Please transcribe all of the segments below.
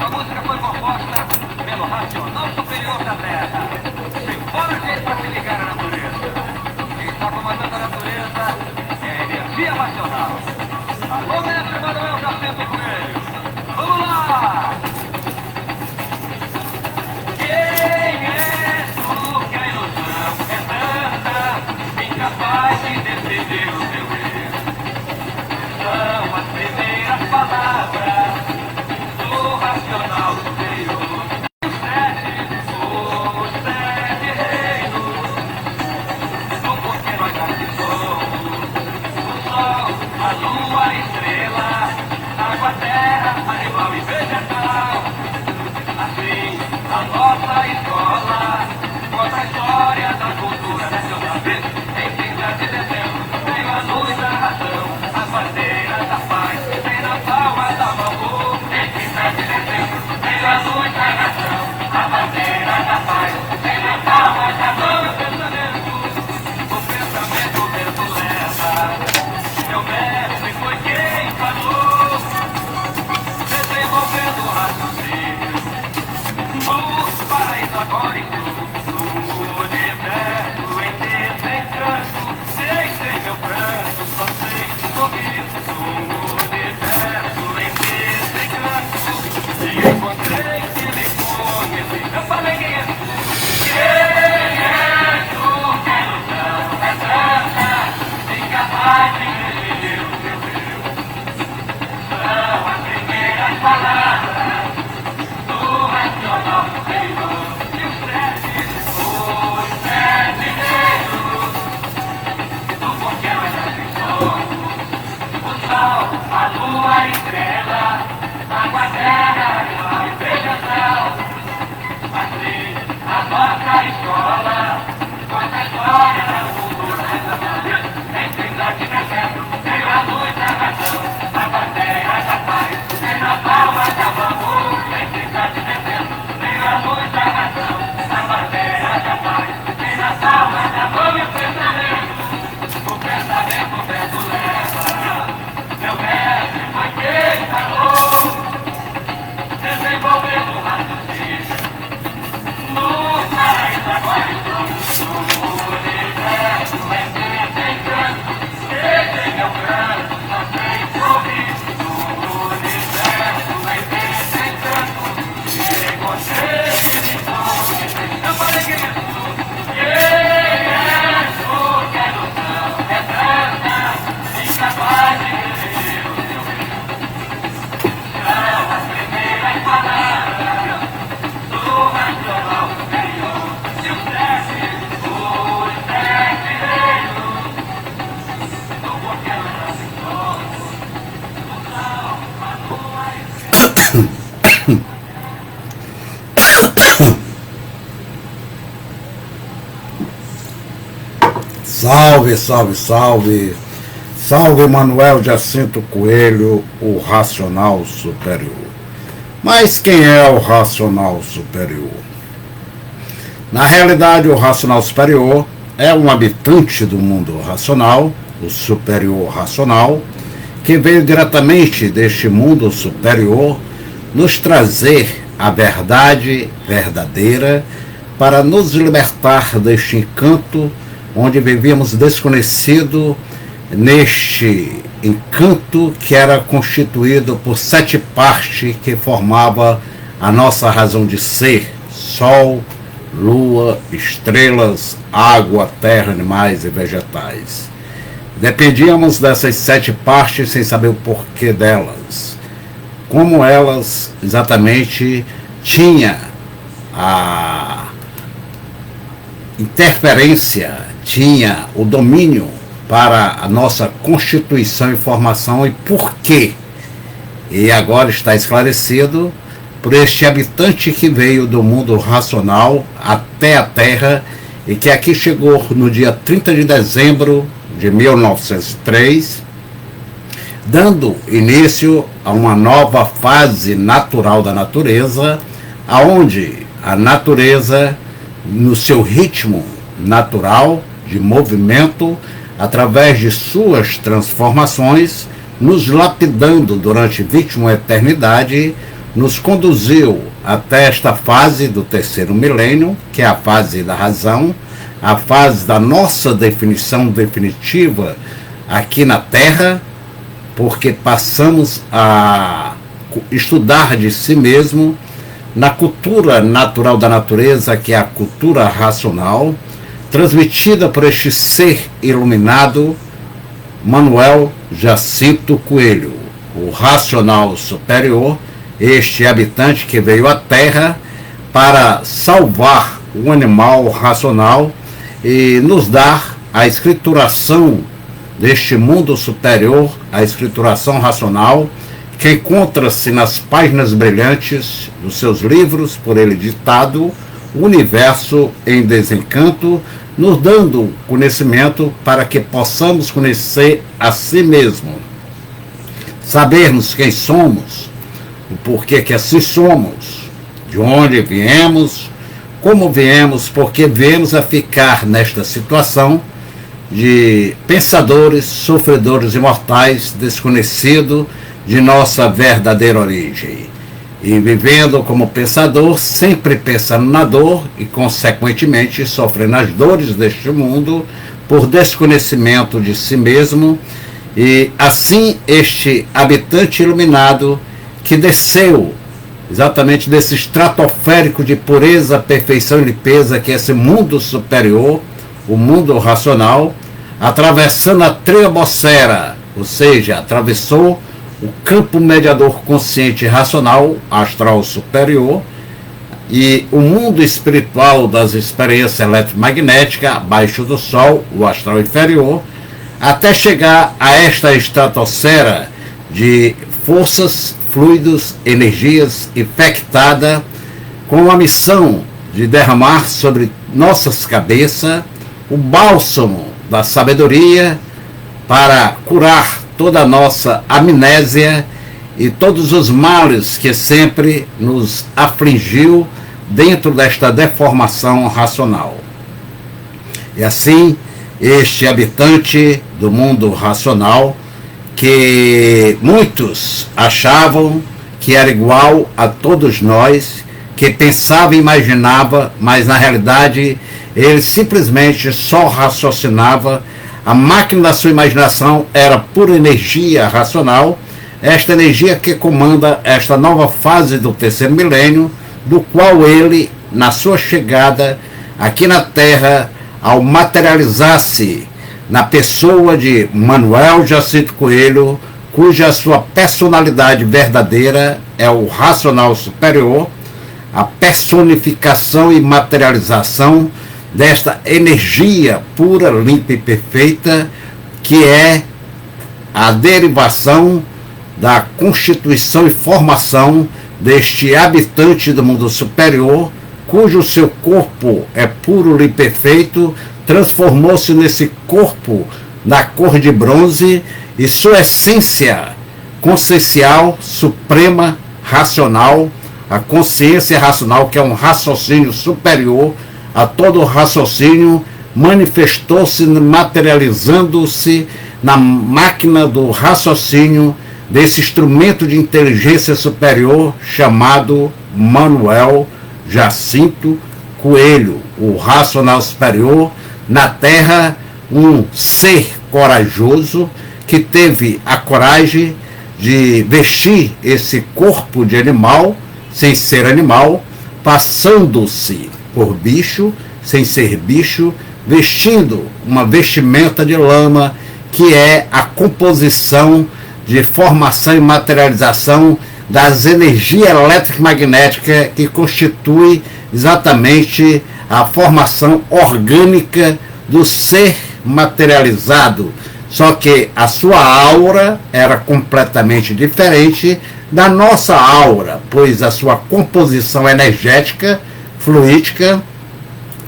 A música foi composta pelo racional superior da Terra. Fora jeito para se ligar à natureza. Quem está comandando a natureza é a energia racional. Alô, mestre Manuel Jacinto Coelho. Vamos lá! Quem é tu que a ilusão é tanta, incapaz de decidir o seu erro? São as primeiras palavras do racional superior. Os sete reinos, no porquê nós aqui somos. O sol, a lua, a estrela, água, terra, animal e vegetal. Assim, a nossa escola conta a história da cultura nacional. Em 30 de dezembro, veio a luz da razão, a bandeira da paz, vem na palma da mão. Em 30 de dezembro, veio a luz da razão, a bandeira da paz, vem na palma da mão. O pensamento mesmo leva, meu mestre foi quem falou, desenvolvendo o raciocínio. O paraíso agora incluso, o universo em sem canto, sem meu pranto, só sei sorriso. O universo em sem canto, e encontrei que me conheci. Eu falei quem é tu? Quem é tu? Que ilusão é tanta, incapaz de decidir o seu eu. São as primeiras palavras do racional superior. E os sete reinos, do porquê nós assim somos. O sol, a lua, a estrela, água, terra, animal e vegetal. Assim, a nossa escola conta a história da cultura nacional. Em 30 de dezembro, veio a luz da razão, a bandeira da paz, vem na palma da mão. Em 30 de dezembro, veio a luz da razão, a bandeira da paz, vem na palma da mão. E o pensamento vento leva, meu mestre foi quem falou, desenvolvendo o raciocínio. No paraíso agora estamos, no universo sem canto, sem meu canto, só tem sorriso. No universo sem canto, e encontrei que me conheci. Eu falei quem é tu? Quem é tu? Que a ilusão é tanta, incapaz de decidir o seu erro. São as primeiras palavras do racional superior. E os sete reinos, do porquê nós assim somos. O sol, a lua Salve, salve, salve. Salve Manuel Jacinto Coelho, o racional superior. Mas quem é o racional superior? Na realidade, o racional superior é um habitante do mundo racional, o superior racional, que veio diretamente deste mundo superior nos trazer a verdade verdadeira para nos libertar deste encanto onde vivíamos desconhecido, neste encanto que era constituído por 7 partes que formava a nossa razão de ser: sol, lua, estrelas, água, terra, animais e vegetais. Dependíamos dessas 7 partes sem saber o porquê delas, como elas exatamente tinha a interferência, tinha o domínio para a nossa constituição e formação e por quê. E agora está esclarecido por este habitante que veio do mundo racional até a Terra e que aqui chegou no dia 30 de dezembro de 1903, dando início a uma nova fase natural da natureza, aonde a natureza, no seu ritmo natural de movimento, através de suas transformações, nos lapidando durante 21 eternidade, nos conduziu até esta fase do terceiro milênio, que é a fase da razão, a fase da nossa definição definitiva aqui na Terra, porque passamos a estudar de si mesmo na cultura natural da natureza, que é a cultura racional, transmitida por este ser iluminado, Manuel Jacinto Coelho, o racional superior, este habitante que veio à Terra para salvar o animal racional e nos dar a escrituração deste mundo superior, a escrituração racional, que encontra-se nas páginas brilhantes dos seus livros, por ele ditado, O Universo em Desencanto, nos dando conhecimento para que possamos conhecer a si mesmo, sabermos quem somos, o porquê que assim somos, de onde viemos, como viemos, porque viemos a ficar nesta situação de pensadores, sofredores imortais, desconhecidos de nossa verdadeira origem. E vivendo como pensador, sempre pensando na dor e, consequentemente, sofrendo as dores deste mundo por desconhecimento de si mesmo. E assim este habitante iluminado que desceu exatamente desse estratosférico de pureza, perfeição e limpeza que é esse mundo superior, o mundo racional, atravessando a triobosfera, ou seja, atravessou o campo mediador consciente e racional, astral superior, e o mundo espiritual das experiências eletromagnéticas, abaixo do Sol, o astral inferior, até chegar a esta estratosfera de forças, fluidos, energias infectada, com a missão de derramar sobre nossas cabeças o bálsamo da sabedoria para curar toda a nossa amnésia e todos os males que sempre nos afligiu dentro desta deformação racional. E assim, este habitante do mundo racional, que muitos achavam que era igual a todos nós, que pensava e imaginava, mas na realidade ele simplesmente só raciocinava. A máquina da sua imaginação era pura energia racional, esta energia que comanda esta nova fase do terceiro milênio, do qual ele, na sua chegada aqui na Terra, ao materializar-se na pessoa de Manuel Jacinto Coelho, cuja sua personalidade verdadeira é o racional superior, a personificação e materialização desta energia pura, limpa e perfeita, que é a derivação da constituição e formação deste habitante do mundo superior, cujo seu corpo é puro e perfeito, transformou-se nesse corpo na cor de bronze, e sua essência consciencial, suprema, racional, a consciência racional, que é um raciocínio superior a todo raciocínio, manifestou-se, materializando-se na máquina do raciocínio desse instrumento de inteligência superior chamado Manuel Jacinto Coelho, o racional superior na Terra, um ser corajoso que teve a coragem de vestir esse corpo de animal, sem ser animal, passando-se por bicho, sem ser bicho, vestindo uma vestimenta de lama, que é a composição de formação e materialização das energias eletromagnéticas que constitui exatamente a formação orgânica do ser materializado. Só que a sua aura era completamente diferente da nossa aura, pois a sua composição energética, fluídica,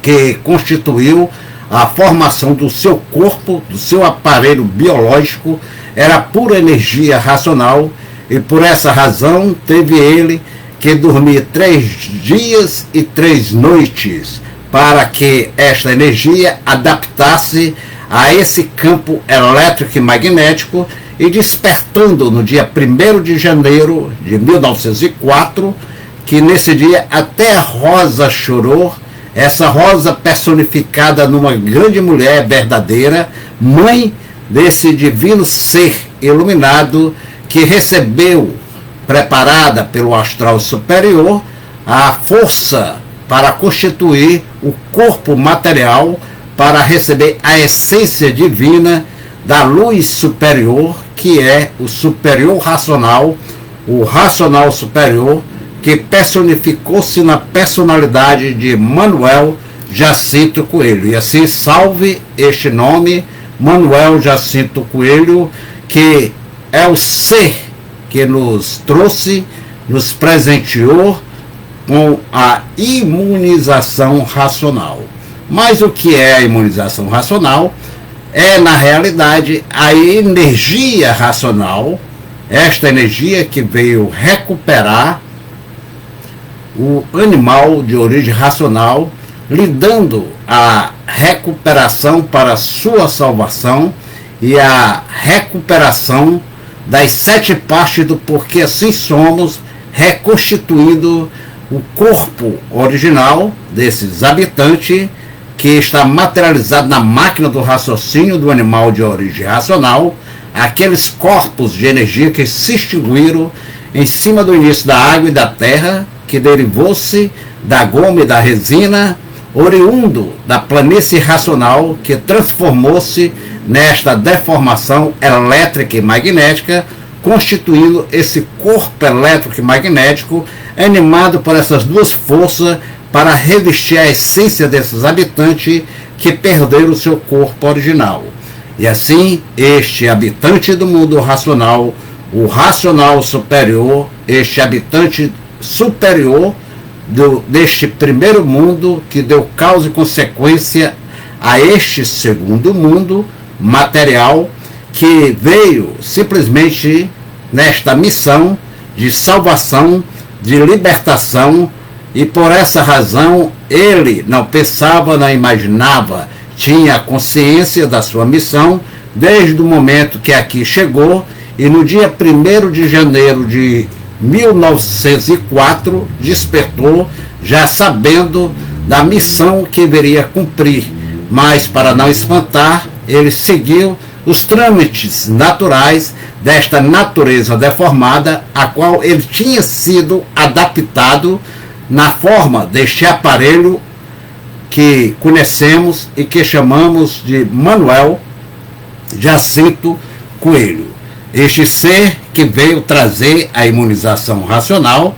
que constituiu a formação do seu corpo, do seu aparelho biológico, era pura energia racional, e por essa razão teve ele que dormir 3 dias e 3 noites para que esta energia adaptasse a esse campo elétrico e magnético e despertando no dia 1º de janeiro de 1904, que nesse dia até a Rosa chorou, essa Rosa personificada numa grande mulher verdadeira, mãe desse divino ser iluminado que recebeu, preparada pelo astral superior, a força para constituir o corpo material, para receber a essência divina da luz superior, que é o superior racional, o racional superior, que personificou-se na personalidade de Manuel Jacinto Coelho. E assim salve este nome, Manuel Jacinto Coelho, que é o ser que nos trouxe, nos presenteou com a imunização racional. Mas o que é a imunização racional? É, na realidade, a energia racional, esta energia que veio recuperar o animal de origem racional, lhe dando a recuperação para a sua salvação e a recuperação das 7 partes do porquê assim somos, reconstituindo o corpo original desses habitantes, que está materializado na máquina do raciocínio do animal de origem racional, aqueles corpos de energia que se extinguiram em cima do início da água e da terra, que derivou-se da goma e da resina, oriundo da planície racional, que transformou-se nesta deformação elétrica e magnética, constituindo esse corpo elétrico e magnético animado por essas duas forças para revestir a essência desses habitantes que perderam o seu corpo original. E assim, este habitante do mundo racional, o racional superior, este habitante superior deste primeiro mundo, que deu causa e consequência a este segundo mundo material, que veio simplesmente nesta missão de salvação, de libertação, e por essa razão ele não pensava, não imaginava, tinha consciência da sua missão desde o momento que aqui chegou, e no dia 1º de janeiro de 1904 despertou, já sabendo da missão que viria cumprir. Mas, para não espantar, ele seguiu os trâmites naturais desta natureza deformada, a qual ele tinha sido adaptado na forma deste aparelho que conhecemos e que chamamos de Manuel Jacinto Coelho. Este ser que veio trazer a imunização racional,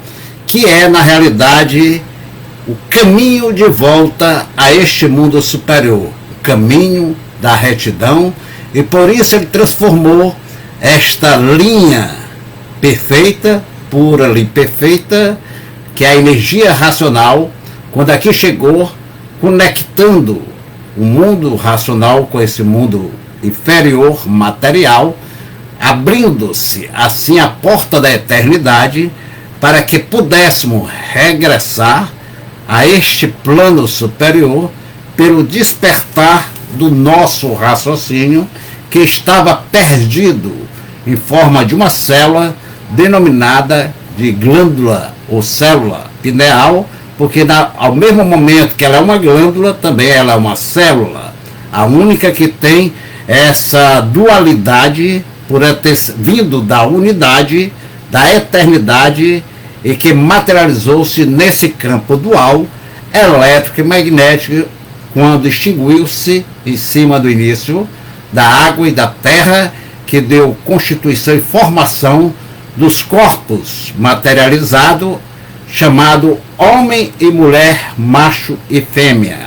que é, na realidade, o caminho de volta a este mundo superior, o caminho da retidão, e por isso ele transformou esta linha perfeita, pura e perfeita, que é a energia racional, quando aqui chegou, conectando o mundo racional com esse mundo inferior, material, abrindo-se assim a porta da eternidade, para que pudéssemos regressar a este plano superior pelo despertar do nosso raciocínio, que estava perdido em forma de uma célula denominada de glândula ou célula pineal, porque ao mesmo momento que ela é uma glândula, também ela é uma célula, a única que tem essa dualidade por ter vindo da unidade, da eternidade, e que materializou-se nesse campo dual, elétrico e magnético, quando extinguiu-se em cima do início da água e da terra, que deu constituição e formação dos corpos materializados, chamado homem e mulher, macho e fêmea.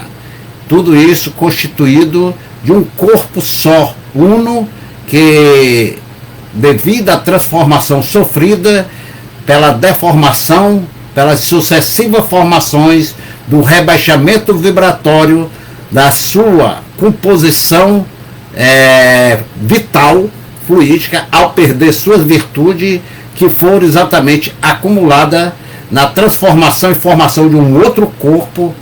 Tudo isso constituído de um corpo só, uno, que devido à transformação sofrida pela deformação, pelas sucessivas formações do rebaixamento vibratório da sua composição vital, fluídica, ao perder suas virtudes, que foram exatamente acumuladas na transformação e formação de um outro corpo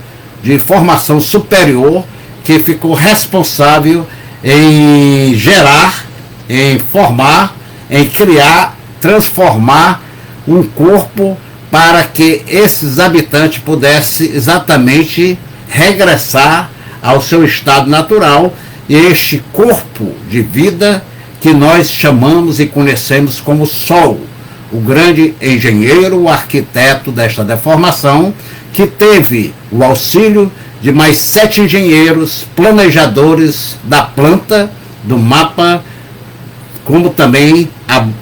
de formação superior, que ficou responsável em gerar, em formar, em criar, transformar um corpo para que esses habitantes pudessem exatamente regressar ao seu estado natural, e este corpo de vida que nós chamamos e conhecemos como Sol, o grande engenheiro, o arquiteto desta deformação, que teve o auxílio de mais 7 engenheiros, planejadores da planta, do mapa, como também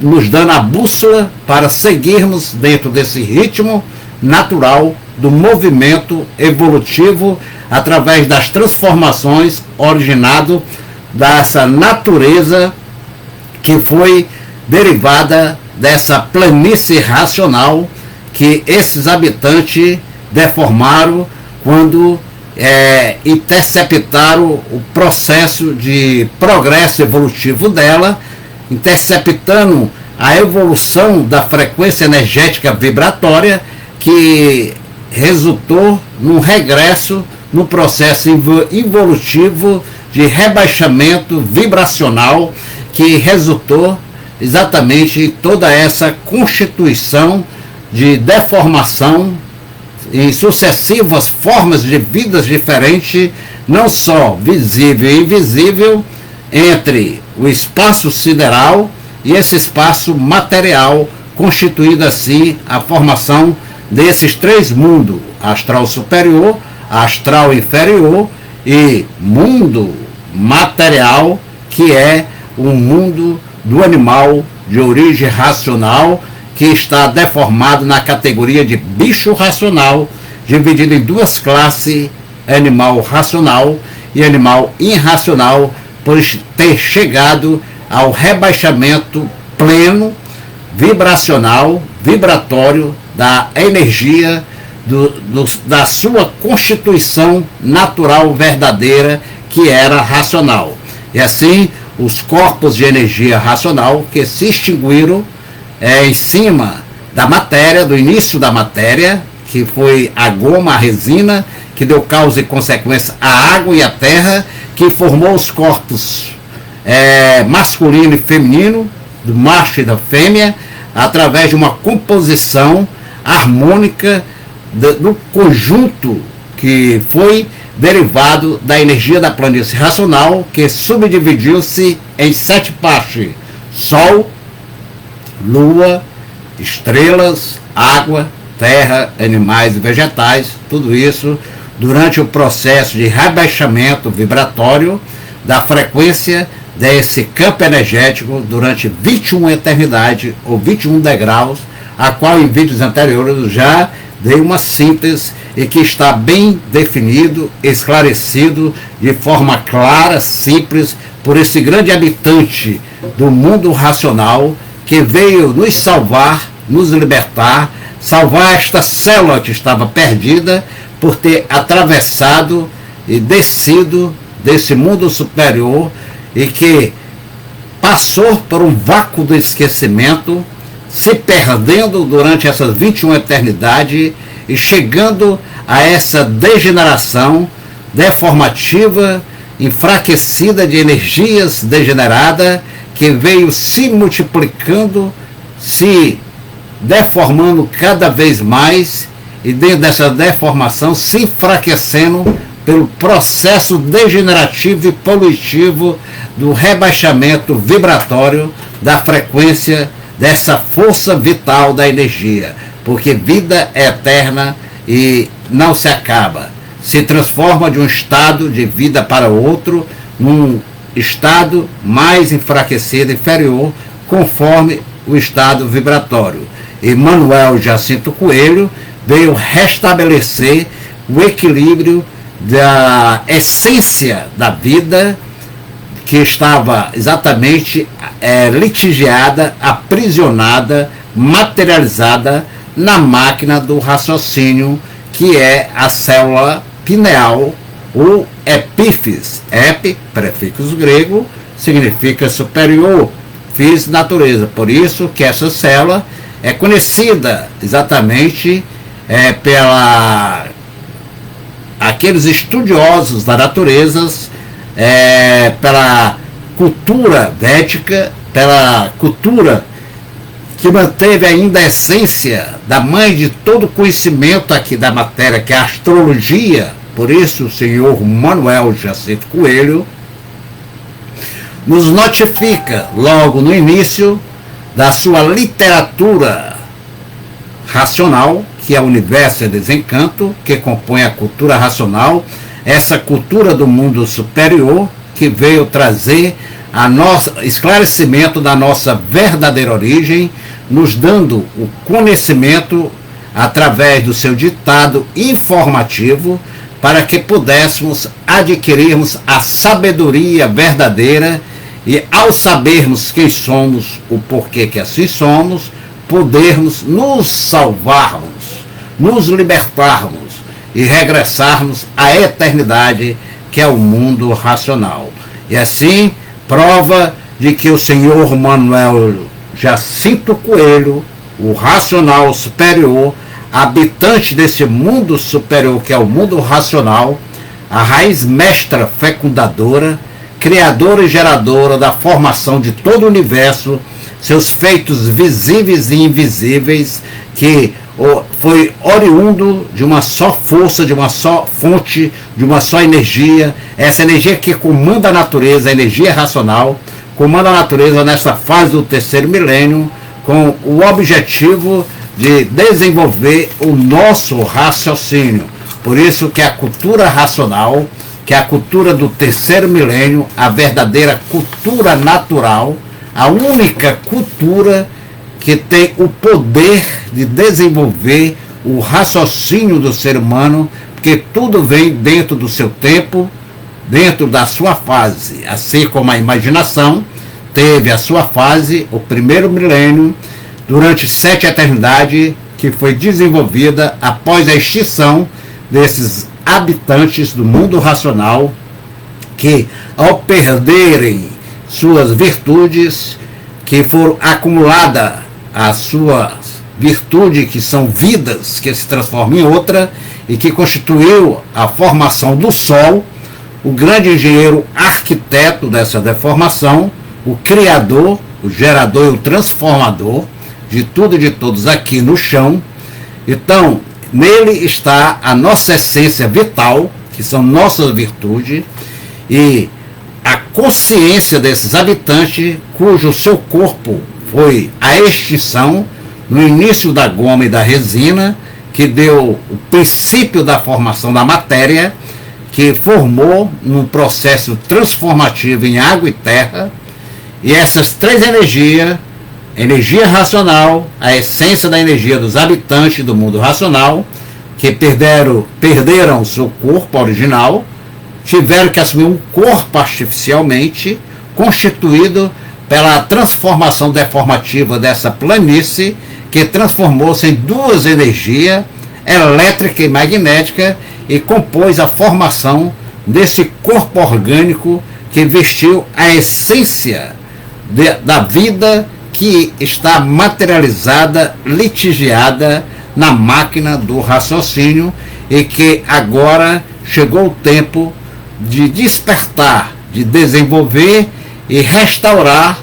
nos dando a bússola para seguirmos dentro desse ritmo natural do movimento evolutivo através das transformações originado dessa natureza que foi derivada dessa planície racional que esses habitantes deformaram quando interceptaram o processo de progresso evolutivo dela, interceptando a evolução da frequência energética vibratória, que resultou num regresso no processo evolutivo de rebaixamento vibracional, que resultou exatamente em toda essa constituição de deformação em sucessivas formas de vidas diferentes, não só visível e invisível, entre o espaço sideral e esse espaço material, constituindo assim a formação desses 3 mundos: astral superior, astral inferior e mundo material, que é o mundo do animal de origem racional, que está deformado na categoria de bicho racional, dividido em 2 classes, animal racional e animal irracional, por ter chegado ao rebaixamento pleno, vibracional, vibratório da energia da sua constituição natural verdadeira, que era racional. E assim, os corpos de energia racional que se extinguiram em cima da matéria, do início da matéria, que foi a goma, a resina, que deu causa e consequência à água e à terra, que formou os corpos masculino e feminino, do macho e da fêmea, através de uma composição harmônica do conjunto que foi derivado da energia da planície racional, que subdividiu-se em 7 partes: Sol, Lua, estrelas, água, terra, animais e vegetais. Tudo isso durante o processo de rebaixamento vibratório da frequência desse campo energético durante 21 eternidades ou 21 degraus, a qual em vídeos anteriores eu já dei uma síntese e que está bem definido, esclarecido de forma clara, simples, por esse grande habitante do mundo racional, que veio nos salvar, nos libertar, salvar esta célula que estava perdida por ter atravessado e descido desse mundo superior, e que passou por um vácuo do esquecimento, se perdendo durante essas 21 eternidades e chegando a essa degeneração deformativa, enfraquecida de energias degeneradas, que veio se multiplicando, se deformando cada vez mais, e dentro dessa deformação se enfraquecendo pelo processo degenerativo e poluitivo do rebaixamento vibratório da frequência dessa força vital da energia, porque vida é eterna e não se acaba, se transforma de um estado de vida para outro, num estado mais enfraquecido, inferior, conforme o estado vibratório. E Manuel Jacinto Coelho veio restabelecer o equilíbrio da essência da vida, que estava exatamente litigiada, aprisionada, materializada na máquina do raciocínio, que é a célula pineal, ou epífise. Ep, prefixo grego, significa superior, fis, natureza. Por isso que essa célula é conhecida exatamente pela aqueles estudiosos da natureza pela cultura védica, pela cultura que manteve ainda a essência da mãe de todo conhecimento aqui da matéria, que é a astrologia. Por isso o senhor Manuel Jacinto Coelho nos notifica logo no início da sua literatura racional, que é o Universo e Desencanto, que compõe a cultura racional, essa cultura do mundo superior, que veio trazer esclarecimento da nossa verdadeira origem, nos dando o conhecimento através do seu ditado informativo, para que pudéssemos adquirirmos a sabedoria verdadeira e, ao sabermos quem somos, o porquê que assim somos, podermos nos salvarmos, nos libertarmos e regressarmos à eternidade, que é o mundo racional. E assim, prova de que o senhor Manuel Jacinto Coelho, o racional superior, habitante desse mundo superior que é o mundo racional, a raiz mestra fecundadora, criadora e geradora da formação de todo o universo, seus feitos visíveis e invisíveis, que foi oriundo de uma só força, de uma só fonte, de uma só energia, essa energia que comanda a natureza, a energia racional, comanda a natureza nesta fase do terceiro milênio, com o objetivo de desenvolver o nosso raciocínio. Por isso que a cultura racional, que é a cultura do terceiro milênio, a verdadeira cultura natural, a única cultura que tem o poder de desenvolver o raciocínio do ser humano, porque tudo vem dentro do seu tempo, dentro da sua fase, assim como a imaginação teve a sua fase, o primeiro milênio, durante 7 eternidades, que foi desenvolvida após a extinção desses habitantes do mundo racional, que, ao perderem suas virtudes, que foram acumuladas as suas virtudes, que são vidas, que se transformam em outra, e que constituiu a formação do Sol, o grande engenheiro arquiteto dessa deformação, o criador, o gerador e o transformador de tudo e de todos aqui no chão. Então, nele está a nossa essência vital, que são nossas virtudes, e a consciência desses habitantes, cujo seu corpo foi a extinção no início da goma e da resina, que deu o princípio da formação da matéria, que formou num processo transformativo em água e terra. E essas três energias, energia racional, a essência da energia dos habitantes do mundo racional, que perderam seu corpo original, tiveram que assumir um corpo artificialmente, constituído pela transformação deformativa dessa planície, que transformou-se em duas energias, elétrica e magnética, e compôs a formação desse corpo orgânico que vestiu a essência da vida, que está materializada, litigiada na máquina do raciocínio, e que agora chegou o tempo de despertar, de desenvolver e restaurar,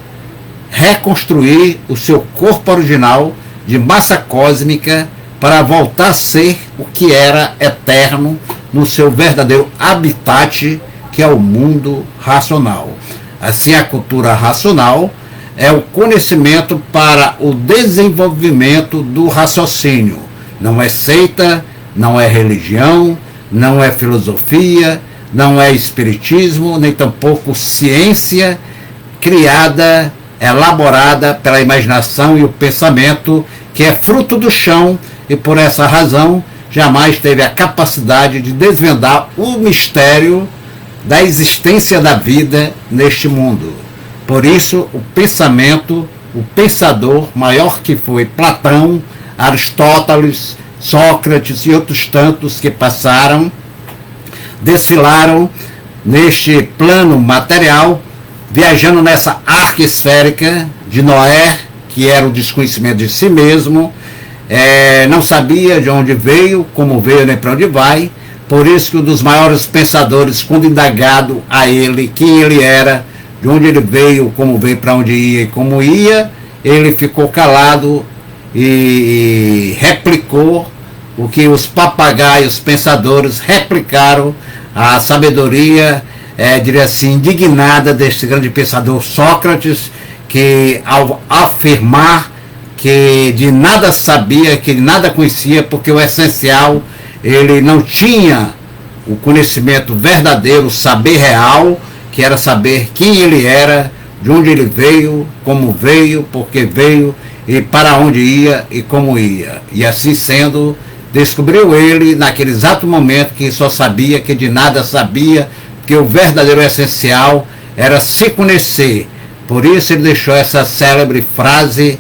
reconstruir o seu corpo original de massa cósmica, para voltar a ser o que era eterno no seu verdadeiro habitat, que é o mundo racional. Assim, a cultura racional é o conhecimento para o desenvolvimento do raciocínio. Não é seita, não é religião, não é filosofia, não é espiritismo, nem tampouco ciência criada, elaborada pela imaginação e o pensamento, que é fruto do chão, e por essa razão jamais teve a capacidade de desvendar o mistério da existência da vida neste mundo. Por isso, o pensamento, o pensador maior, que foi Platão, Aristóteles, Sócrates e outros tantos que passaram, desfilaram neste plano material, viajando nessa arca esférica de Noé, que era o desconhecimento de si mesmo, não sabia de onde veio, como veio, nem para onde vai, Por isso que um dos maiores pensadores, quando indagado a ele quem ele era, de onde ele veio, como veio, para onde ia e como ia, ele ficou calado e replicou o que os papagaios pensadores replicaram, a sabedoria, diria assim, indignada deste grande pensador Sócrates, que ao afirmar que de nada sabia, que de nada conhecia, porque o essencial, ele não tinha o conhecimento verdadeiro, o saber real, que era saber quem ele era, de onde ele veio, como veio, por que veio, e para onde ia e como ia. E assim sendo, descobriu ele naquele exato momento que só sabia que de nada sabia, que o verdadeiro essencial era se conhecer. Por isso ele deixou essa célebre frase: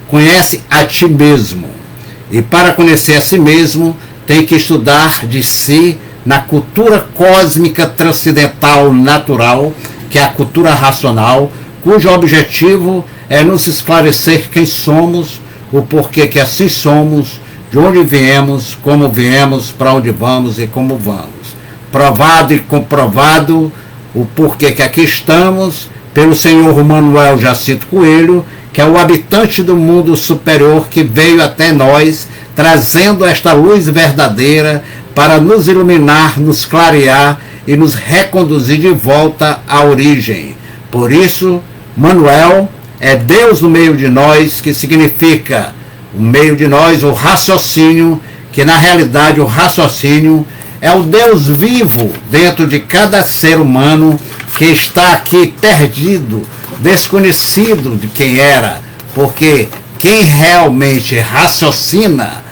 conhece a ti mesmo. E para conhecer a si mesmo, tem que estudar de si na cultura cósmica transcendental natural, que é a cultura racional, cujo objetivo é nos esclarecer quem somos, o porquê que assim somos, de onde viemos, como viemos, para onde vamos e como vamos. Provado e comprovado o porquê que aqui estamos pelo senhor Manuel Jacinto Coelho, que é o habitante do mundo superior que veio até nós, trazendo esta luz verdadeira para nos iluminar, nos clarear e nos reconduzir de volta à origem. Por isso, Manuel é Deus no meio de nós, que significa o meio de nós, o raciocínio, que na realidade o raciocínio é o Deus vivo dentro de cada ser humano que está aqui perdido, desconhecido de quem era, porque quem realmente raciocina,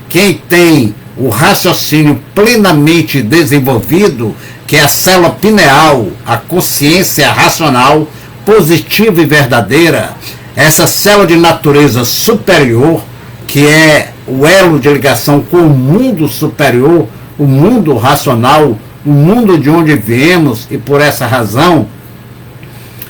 quem tem o raciocínio plenamente desenvolvido, que é a célula pineal, a consciência racional positiva e verdadeira, essa célula de natureza superior, que é o elo de ligação com o mundo superior, o mundo racional, o mundo de onde viemos, e por essa razão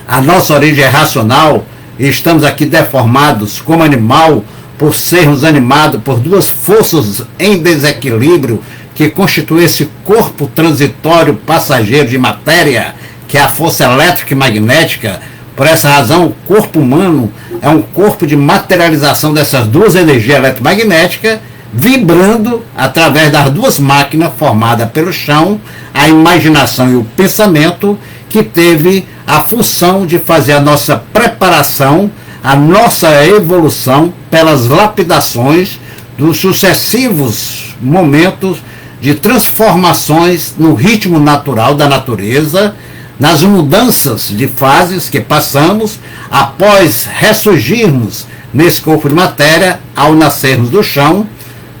a nossa origem é racional, e estamos aqui deformados como animal, por sermos animados por duas forças em desequilíbrio que constituem esse corpo transitório passageiro de matéria, que é a força elétrica e magnética. Por essa razão, o corpo humano é um corpo de materialização dessas duas energias eletromagnéticas, vibrando através das duas máquinas formadas pelo chão, a imaginação e o pensamento, que teve a função de fazer a nossa preparação, a nossa evolução pelas lapidações dos sucessivos momentos de transformações no ritmo natural da natureza, nas mudanças de fases que passamos após ressurgirmos nesse corpo de matéria ao nascermos do chão,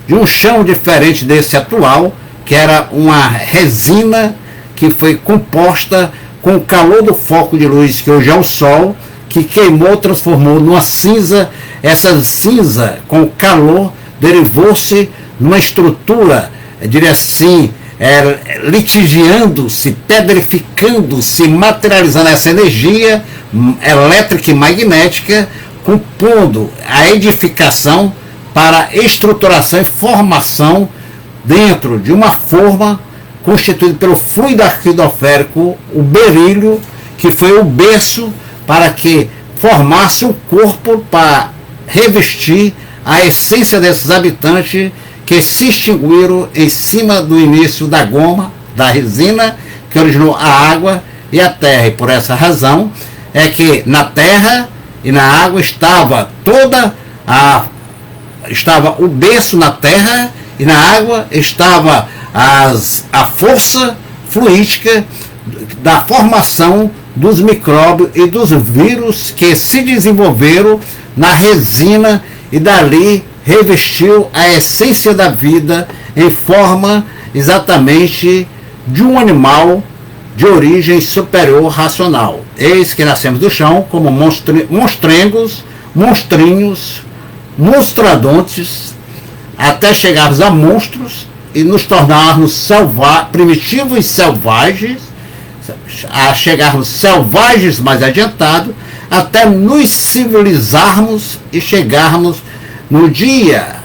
de um chão diferente desse atual, que era uma resina que foi composta com o calor do foco de luz, que hoje é o Sol, que queimou, transformou numa cinza. Essa cinza, com o calor, derivou-se numa estrutura, eu diria assim, litigiando-se, pedrificando-se, materializando essa energia elétrica e magnética, compondo a edificação para estruturação e formação dentro de uma forma constituída pelo fluido arquidoférico, o berílio, que foi o berço para que formasse um corpo para revestir a essência desses habitantes que se extinguiram em cima do início da goma, da resina, que originou a água e a terra. E por essa razão é que na terra e na água estava o berço na terra, e na água estava a força fluídica da formação dos micróbios e dos vírus que se desenvolveram na resina, e dali revestiu a essência da vida em forma exatamente de um animal de origem superior racional. Eis que nascemos do chão como monstrengos, monstrinhos, monstradontes, até chegarmos a monstros e nos tornarmos primitivos e selvagens, a chegarmos selvagens mais adiantados, até nos civilizarmos e chegarmos no dia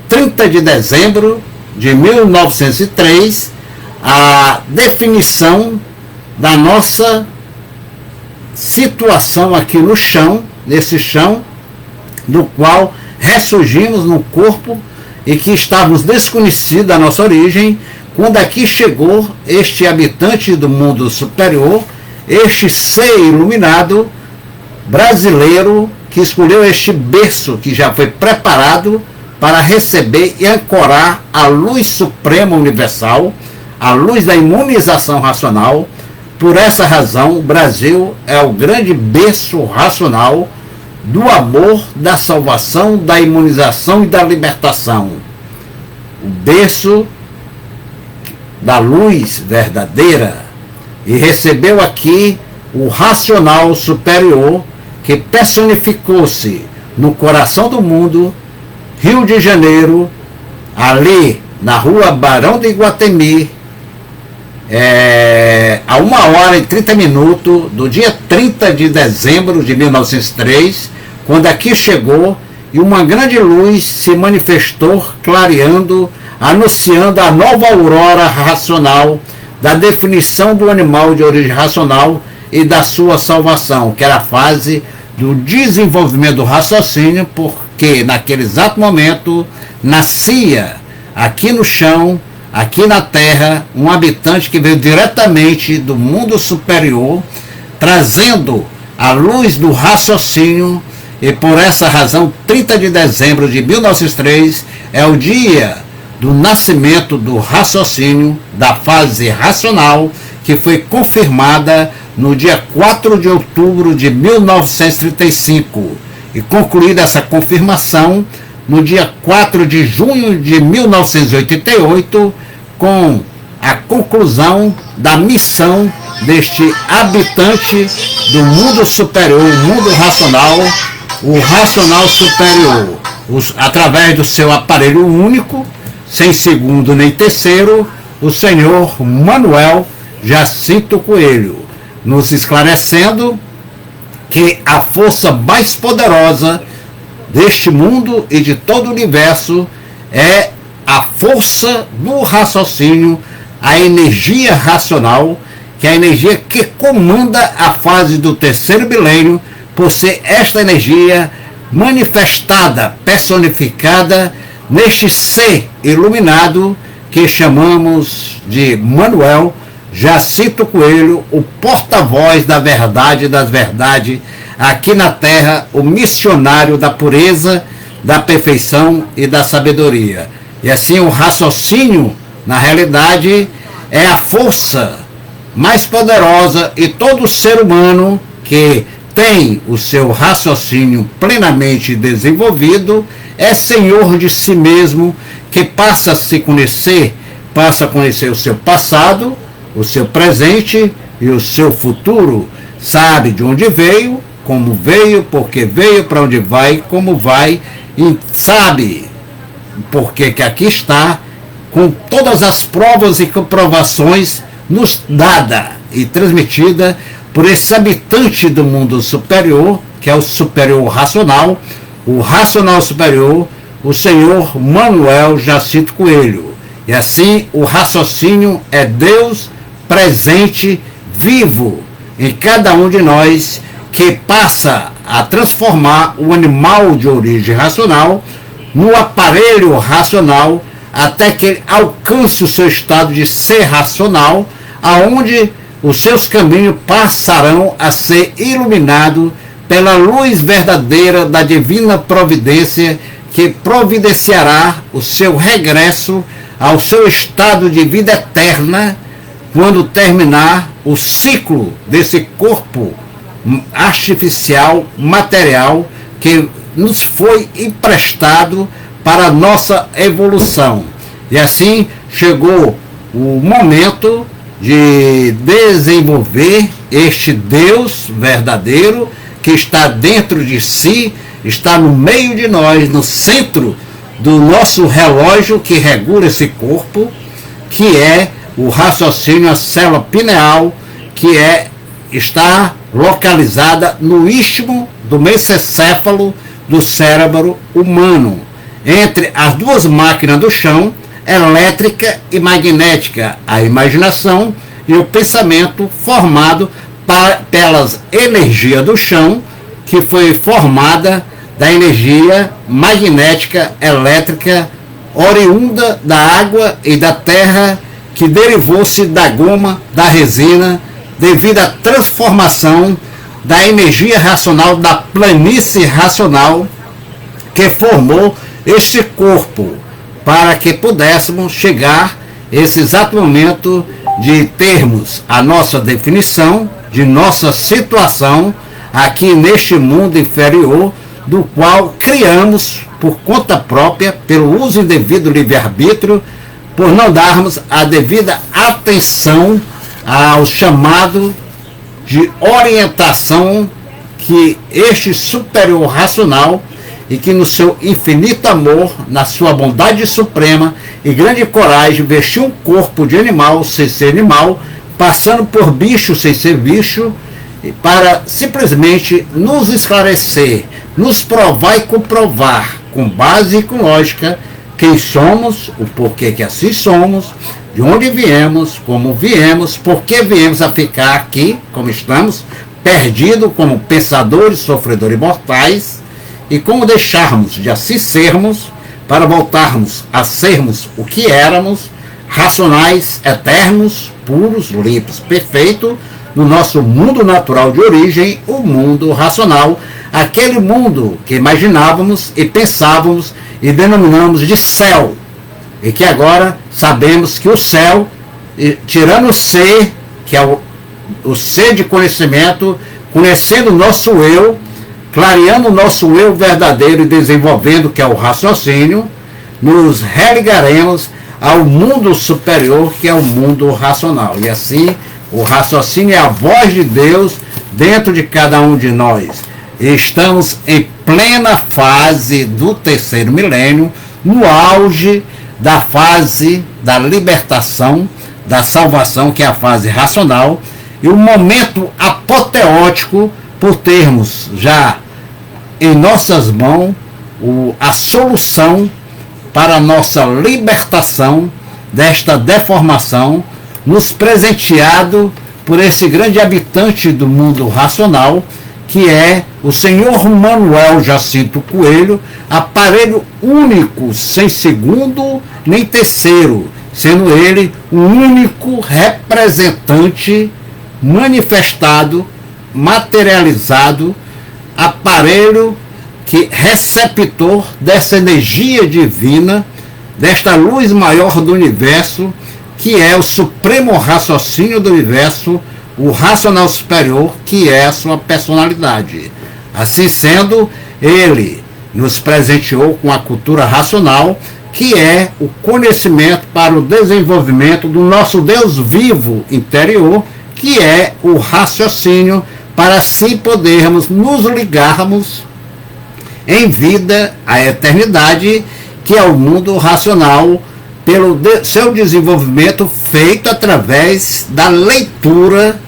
30 de dezembro de 1903, a definição da nossa situação aqui no chão, nesse chão, do qual ressurgimos no corpo e que estávamos desconhecidos da nossa origem, quando aqui chegou este habitante do mundo superior, este ser iluminado brasileiro, que escolheu este berço que já foi preparado para receber e ancorar a luz suprema universal, a luz da imunização racional. Por essa razão, o Brasil é o grande berço racional do amor, da salvação, da imunização e da libertação. O berço da luz verdadeira. E recebeu aqui o racional superior, que personificou-se no coração do mundo, Rio de Janeiro, ali na rua Barão de Iguatemi, a 1h30 do dia 30 de dezembro de 1903, quando aqui chegou e uma grande luz se manifestou, clareando, anunciando a nova aurora racional da definição do animal de origem racional e da sua salvação, que era a fase do desenvolvimento do raciocínio, porque naquele exato momento nascia aqui no chão, aqui na Terra, um habitante que veio diretamente do mundo superior, trazendo a luz do raciocínio. E por essa razão, 30 de dezembro de 1903 é o dia do nascimento do raciocínio, da fase racional, que foi confirmada no dia 4 de outubro de 1935 e concluída essa confirmação no dia 4 de junho de 1988, com a conclusão da missão deste habitante do mundo superior, o mundo racional, o racional superior, através do seu aparelho único, sem segundo nem terceiro, o senhor Manuel Jacinto Coelho, nos esclarecendo que a força mais poderosa deste mundo e de todo o universo é a força do raciocínio, a energia racional, que é a energia que comanda a fase do terceiro milênio, por ser esta energia manifestada, personificada neste ser iluminado que chamamos de Manuel Jacinto Coelho, o porta-voz da verdade e das verdades aqui na Terra, o missionário da pureza, da perfeição e da sabedoria. E assim o raciocínio, na realidade, é a força mais poderosa, e todo ser humano que tem o seu raciocínio plenamente desenvolvido é senhor de si mesmo, que passa a se conhecer, passa a conhecer o seu passado, o seu presente e o seu futuro. Sabe de onde veio, como veio, porque veio, para onde vai, como vai, e sabe porque que aqui está, com todas as provas e comprovações nos dada e transmitida por esse habitante do mundo superior, que é o superior racional, o racional superior, o senhor Manuel Jacinto Coelho. E assim o raciocínio é Deus presente, vivo em cada um de nós, que passa a transformar o animal de origem racional no aparelho racional, até que ele alcance o seu estado de ser racional, aonde os seus caminhos passarão a ser iluminados pela luz verdadeira da divina providência, que providenciará o seu regresso ao seu estado de vida eterna, quando terminar o ciclo desse corpo artificial, material, que nos foi emprestado para a nossa evolução. E assim chegou o momento de desenvolver este Deus verdadeiro, que está dentro de si, está no meio de nós, no centro do nosso relógio que regula esse corpo, que é o raciocínio, a célula pineal, que está localizada no istmo do mesencéfalo do cérebro humano. Entre as duas máquinas do chão, elétrica e magnética, a imaginação e o pensamento formado pelas energias do chão, que foi formada da energia magnética elétrica oriunda da água e da terra, que derivou-se da goma, da resina, devido à transformação da energia racional, da planície racional, que formou este corpo, para que pudéssemos chegar a esse exato momento de termos a nossa definição de nossa situação aqui neste mundo inferior, do qual criamos por conta própria, pelo uso indevido do livre-arbítrio, por não darmos a devida atenção ao chamado de orientação que este superior racional, e que no seu infinito amor, na sua bondade suprema e grande coragem, vestiu um corpo de animal sem ser animal, passando por bicho sem ser bicho, para simplesmente nos esclarecer, nos provar e comprovar, com base e com lógica, quem somos, o porquê que assim somos, de onde viemos, como viemos, por que viemos a ficar aqui, como estamos, perdidos como pensadores, sofredores mortais, e como deixarmos de assim sermos, para voltarmos a sermos o que éramos, racionais, eternos, puros, limpos, perfeitos, no nosso mundo natural de origem, o mundo racional, aquele mundo que imaginávamos e pensávamos e denominamos de céu, e que agora sabemos que o céu, tirando o ser, que é o ser de conhecimento, conhecendo o nosso eu, clareando o nosso eu verdadeiro e desenvolvendo, que é o raciocínio, nos religaremos ao mundo superior, que é o mundo racional. E assim, o raciocínio é a voz de Deus dentro de cada um de nós. E estamos em plena fase do terceiro milênio, no auge da fase da libertação, da salvação, que é a fase racional, e o momento apoteótico, por termos já em nossas mãos a solução para a nossa libertação desta deformação, nos presenteado por esse grande habitante do mundo racional, que é o senhor Manuel Jacinto Coelho, aparelho único, sem segundo nem terceiro, sendo ele o único representante manifestado, materializado, aparelho que receptor dessa energia divina, desta luz maior do universo, que é o supremo raciocínio do universo, o racional superior, que é a sua personalidade. Assim sendo, ele nos presenteou com a cultura racional, que é o conhecimento para o desenvolvimento do nosso Deus vivo interior, que é o raciocínio, para assim podermos nos ligarmos em vida à eternidade, que é o mundo racional, pelo seu desenvolvimento feito através da leitura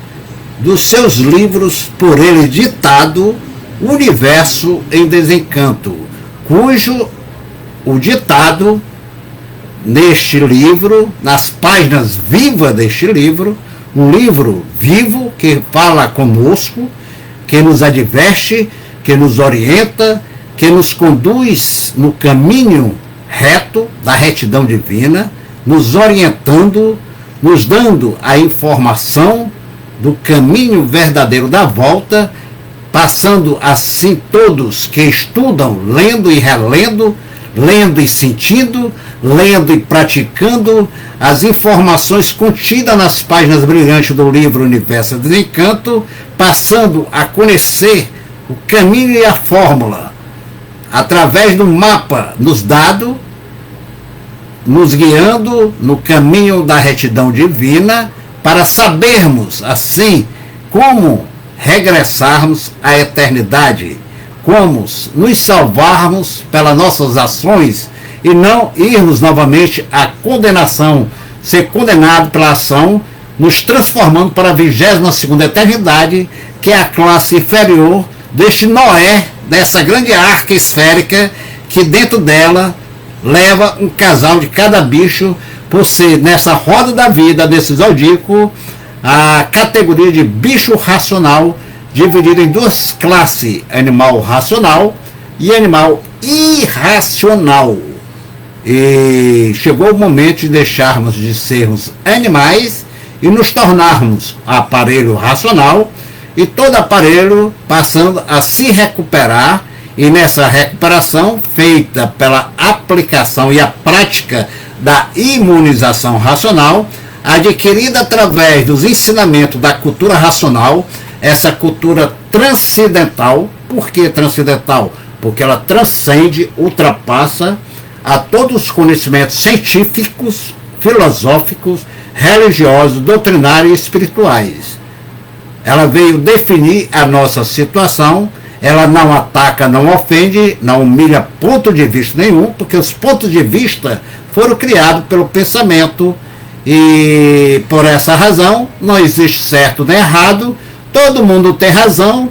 dos seus livros, por ele ditado, Universo em Desencanto, cujo o ditado neste livro, nas páginas vivas deste livro, um livro vivo que fala conosco, que nos adverte, que nos orienta, que nos conduz no caminho reto da retidão divina, nos orientando, nos dando a informação do caminho verdadeiro da volta, passando assim todos que estudam, lendo e relendo, lendo e sentindo, lendo e praticando as informações contidas nas páginas brilhantes do livro Universo de Desencanto, passando a conhecer o caminho e a fórmula, através do mapa nos dado, nos guiando no caminho da retidão divina, para sabermos, assim, como regressarmos à eternidade, como nos salvarmos pelas nossas ações e não irmos novamente à condenação, ser condenado pela ação, nos transformando para a 22ª eternidade, que é a classe inferior deste Noé, dessa grande arca esférica, que dentro dela leva um casal de cada bicho, por ser nessa roda da vida desse zodíaco a categoria de bicho racional, dividida em duas classes: animal racional e animal irracional. E chegou o momento de deixarmos de sermos animais e nos tornarmos aparelho racional, e todo aparelho passando a se recuperar, e nessa recuperação feita pela aplicação e a prática da imunização racional, adquirida através dos ensinamentos da cultura racional, essa cultura transcendental. Por que transcendental? Porque ela transcende, ultrapassa a todos os conhecimentos científicos, filosóficos, religiosos, doutrinários e espirituais. Ela veio definir a nossa situação. Ela não ataca, não ofende, não humilha ponto de vista nenhum, porque os pontos de vista foram criados pelo pensamento, e por essa razão não existe certo nem errado, todo mundo tem razão,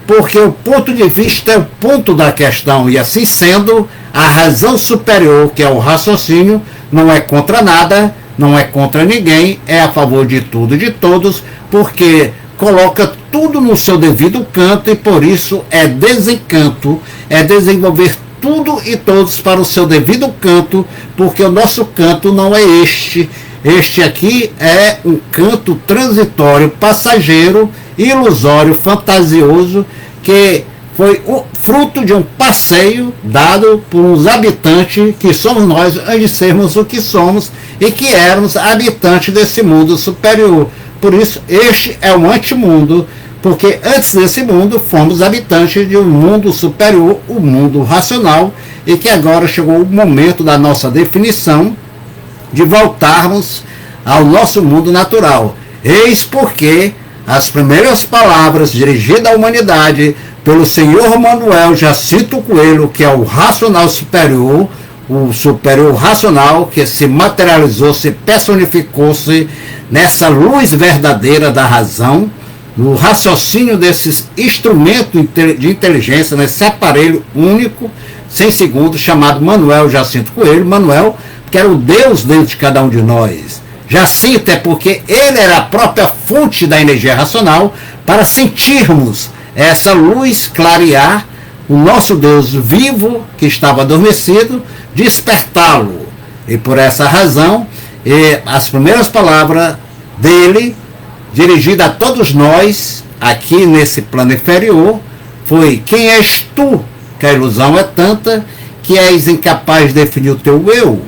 porque o ponto de vista é o ponto da questão, e assim sendo, a razão superior, que é o raciocínio, não é contra nada, não é contra ninguém, é a favor de tudo e de todos, porque coloca tudo no seu devido canto, e por isso é desencanto, é desenvolver tudo e todos para o seu devido canto, porque o nosso canto não é este. Este aqui é um canto transitório, passageiro, ilusório, fantasioso, que foi o fruto de um passeio dado por uns habitantes que somos nós, antes de sermos o que somos, e que éramos habitantes desse mundo superior. Por isso, este é um antimundo, porque antes desse mundo fomos habitantes de um mundo superior, o mundo racional, e que agora chegou o momento da nossa definição de voltarmos ao nosso mundo natural. Eis porque as primeiras palavras dirigidas à humanidade pelo senhor Manuel Jacinto Coelho, que é o racional superior, o superior racional que se materializou, se personificou-se nessa luz verdadeira da razão, no raciocínio desses instrumentos de inteligência, nesse aparelho único, sem segundo, chamado Manuel Jacinto Coelho. Manuel, que era o Deus dentro de cada um de nós. Jacinto é porque ele era a própria fonte da energia racional, para sentirmos essa luz clarear o nosso Deus vivo, que estava adormecido, despertá-lo. E por essa razão, as primeiras palavras dele, dirigidas a todos nós, aqui nesse plano inferior, foi: quem és tu, que a ilusão é tanta, que és incapaz de definir o teu eu?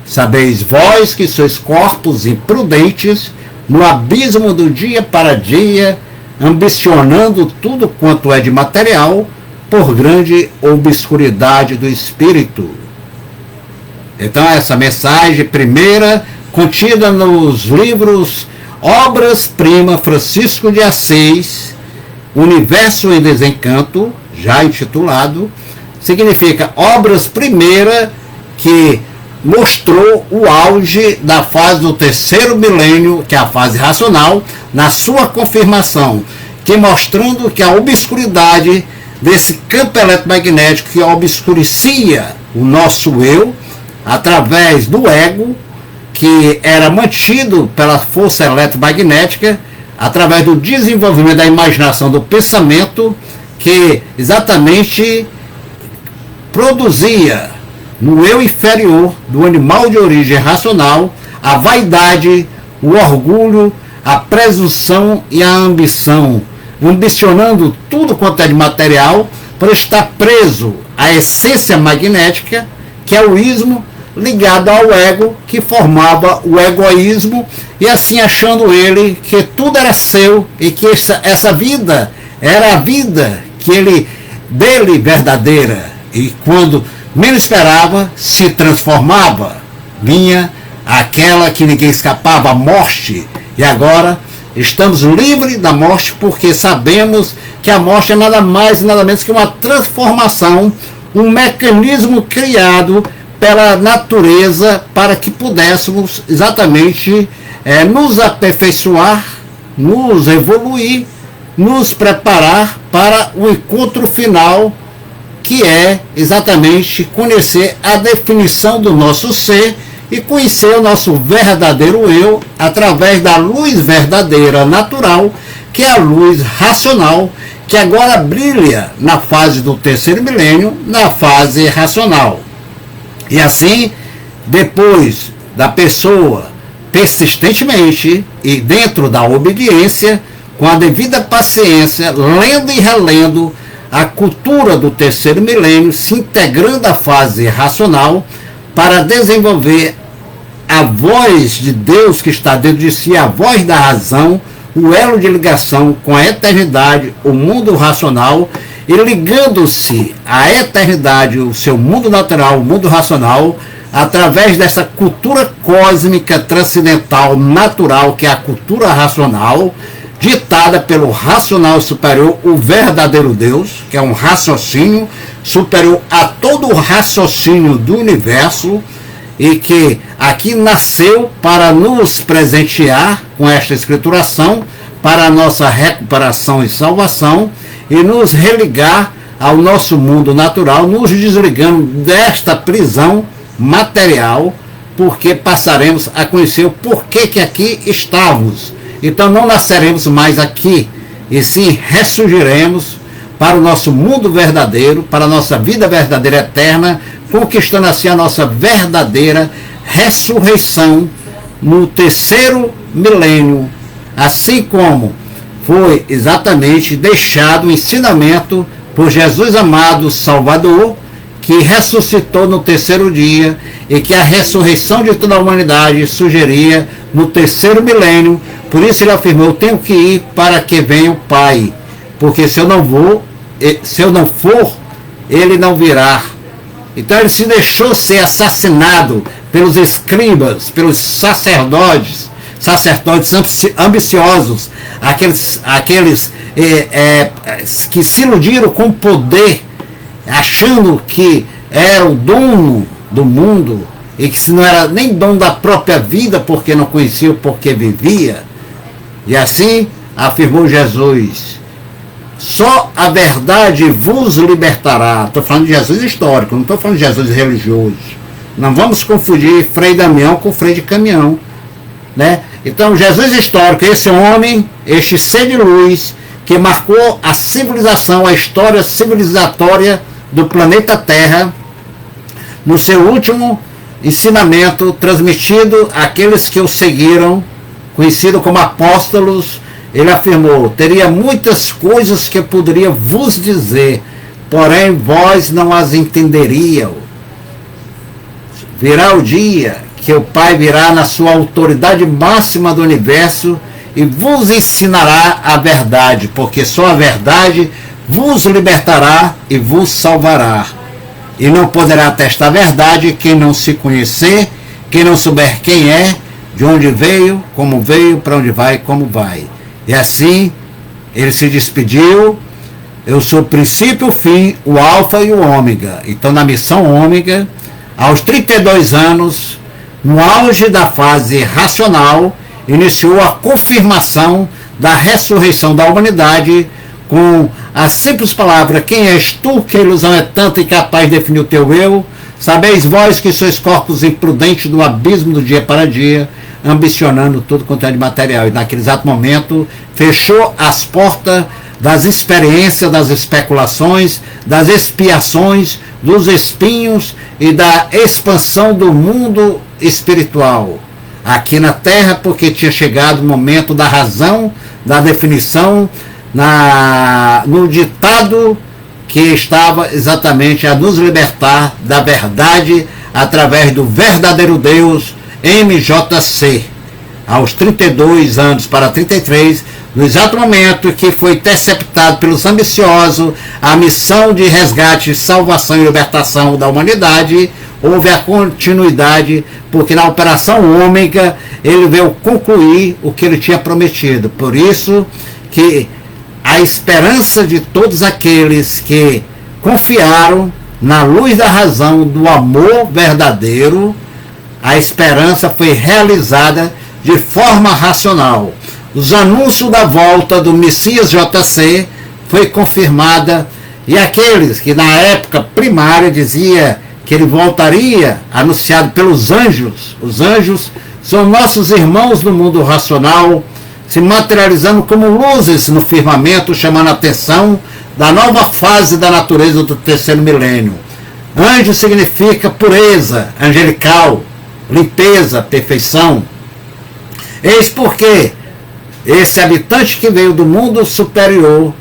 Sabeis vós que sois corpos imprudentes, no abismo do dia para dia, ambicionando tudo quanto é de material, por grande obscuridade do espírito. Então essa mensagem primeira, contida nos livros Obras-Prima Francisco de Assis, Universo em Desencanto, já intitulado, significa obras primeira que mostrou o auge da fase do terceiro milênio, que é a fase racional, na sua confirmação, que mostrando que a obscuridade desse campo eletromagnético que obscurecia o nosso eu, através do ego, que era mantido pela força eletromagnética, através do desenvolvimento da imaginação, do pensamento, que exatamente produzia no eu inferior do animal de origem racional a vaidade, o orgulho, a presunção e a ambição, ambicionando tudo quanto é de material, para estar preso à essência magnética, que é o ismo, ligado ao ego, que formava o egoísmo, e assim achando ele que tudo era seu, e que essa vida era a vida que ele, dele verdadeira, e quando menos esperava, se transformava, vinha aquela que ninguém escapava, a morte. E agora estamos livres da morte, porque sabemos que a morte é nada mais e nada menos que uma transformação, um mecanismo criado pela natureza para que pudéssemos exatamente nos aperfeiçoar, nos evoluir, nos preparar para o encontro final que é exatamente conhecer a definição do nosso ser e conhecer o nosso verdadeiro eu através da luz verdadeira natural, que é a luz racional, que agora brilha na fase do terceiro milênio, na fase racional. E assim, depois da pessoa persistentemente e dentro da obediência, com a devida paciência, lendo e relendo a cultura do terceiro milênio, se integrando à fase racional para desenvolver a voz de Deus que está dentro de si, a voz da razão, o elo de ligação com a eternidade, o mundo racional, e ligando-se à eternidade, o seu mundo natural, o mundo racional, através dessa cultura cósmica transcendental natural, que é a cultura racional, ditada pelo racional superior, o verdadeiro Deus, que é um raciocínio superior a todo o raciocínio do universo, e que aqui nasceu para nos presentear com esta escrituração, para a nossa recuperação e salvação, e nos religar ao nosso mundo natural, nos desligando desta prisão material, porque passaremos a conhecer o porquê que aqui estávamos. Então não nasceremos mais aqui, e sim ressurgiremos para o nosso mundo verdadeiro, para a nossa vida verdadeira eterna, conquistando assim a nossa verdadeira ressurreição no terceiro milênio, assim como foi exatamente deixado o ensinamento por Jesus amado Salvador, que ressuscitou no terceiro dia, e que a ressurreição de toda a humanidade surgiria no terceiro milênio. Por isso ele afirmou: eu tenho que ir para que venha o Pai, porque se eu não for, ele não virá. Então ele se deixou ser assassinado pelos escribas, pelos sacerdotes ambiciosos, aqueles que se iludiram com o poder, achando que era o dono do mundo, e que se não era nem dono da própria vida, porque não conhecia o porquê vivia. E assim afirmou Jesus: só a verdade vos libertará. Estou falando de Jesus histórico, não estou falando de Jesus religioso. Não vamos confundir Frei Damião com Frei de Caminhão, né? Então Jesus histórico, esse homem, este ser de luz, que marcou a civilização, a história civilizatória do planeta Terra, no seu último ensinamento transmitido àqueles que o seguiram, conhecido como apóstolos, ele afirmou: teria muitas coisas que eu poderia vos dizer, porém vós não as entenderiam. Virá o dia que o Pai virá na sua autoridade máxima do universo e vos ensinará a verdade, porque só a verdade vos libertará e vos salvará. E não poderá atestar a verdade quem não se conhecer, quem não souber quem é, de onde veio, para onde vai, como vai. E assim, ele se despediu: eu sou o princípio, o fim, o alfa e o ômega. Então, na missão ômega, aos 32 anos, no auge da fase racional, iniciou a confirmação da ressurreição da humanidade com a simples palavra: quem és tu, que a ilusão é tanta e capaz de definir o teu eu? Sabeis vós que sois corpos imprudentes do abismo do dia para dia, ambicionando tudo quanto é de material. E naquele exato momento fechou as portas das experiências, das especulações, das expiações, dos espinhos e da expansão do mundo espiritual aqui na Terra, porque tinha chegado o momento da razão, da definição, no ditado que estava exatamente a nos libertar da verdade através do verdadeiro Deus, MJC, aos 32 anos para 33, no exato momento que foi interceptado pelos ambiciosos a missão de resgate, salvação e libertação da humanidade. Houve a continuidade, porque na operação ômega ele veio concluir o que ele tinha prometido. Por isso que a esperança de todos aqueles que confiaram na luz da razão, do amor verdadeiro, a esperança foi realizada de forma racional. Os anúncios da volta do Messias JC foi confirmada E aqueles que na época primária dizia que ele voltaria, anunciado pelos anjos. Os anjos são nossos irmãos no mundo racional, se materializando como luzes no firmamento, chamando a atenção da nova fase da natureza do terceiro milênio. Anjo significa pureza, angelical, limpeza, perfeição. Eis porque esse habitante que veio do mundo superior,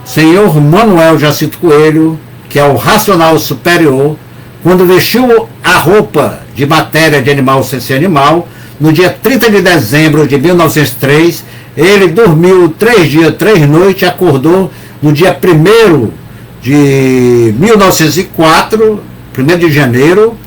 Senhor Manuel Jacinto Coelho, que é o racional superior, quando vestiu a roupa de matéria de animal sem ser animal, no dia 30 de dezembro de 1903, ele dormiu 3 dias, 3 noites, acordou no dia 1º de 1904, 1º de janeiro,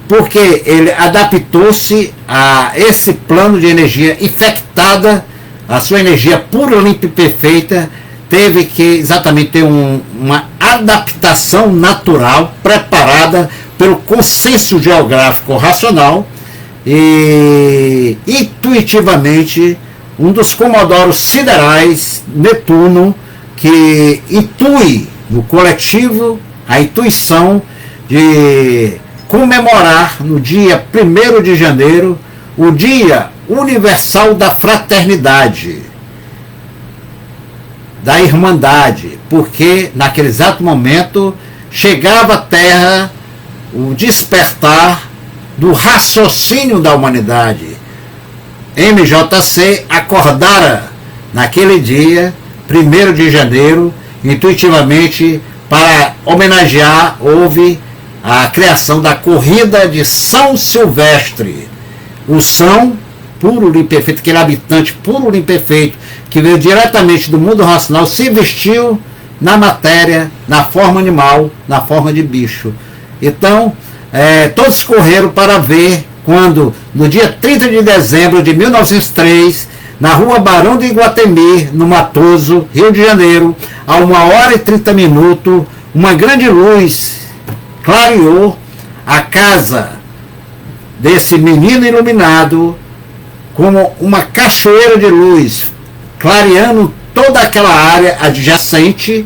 porque ele adaptou-se a esse plano de energia infectada, a sua energia pura, limpa e perfeita, teve que exatamente ter uma adaptação natural, preparada pelo consenso geográfico racional, e intuitivamente um dos comodoros siderais, Netuno, que intui no coletivo a intuição de comemorar no dia 1º de janeiro o Dia Universal da Fraternidade, da Irmandade, porque naquele exato momento chegava à Terra o despertar do raciocínio da humanidade. MJC acordara naquele dia, 1º de janeiro, intuitivamente, para homenagear, houve a criação da corrida de São Silvestre. O São, puro e perfeito, aquele habitante puro e perfeito, que veio diretamente do mundo racional, se vestiu na matéria, na forma animal, na forma de bicho. Então, todos correram para ver quando, no dia 30 de dezembro de 1903, na rua Barão de Iguatemi, no Matoso, Rio de Janeiro, a 1h30, uma grande luz clareou a casa desse menino iluminado, como uma cachoeira de luz, clareando toda aquela área adjacente,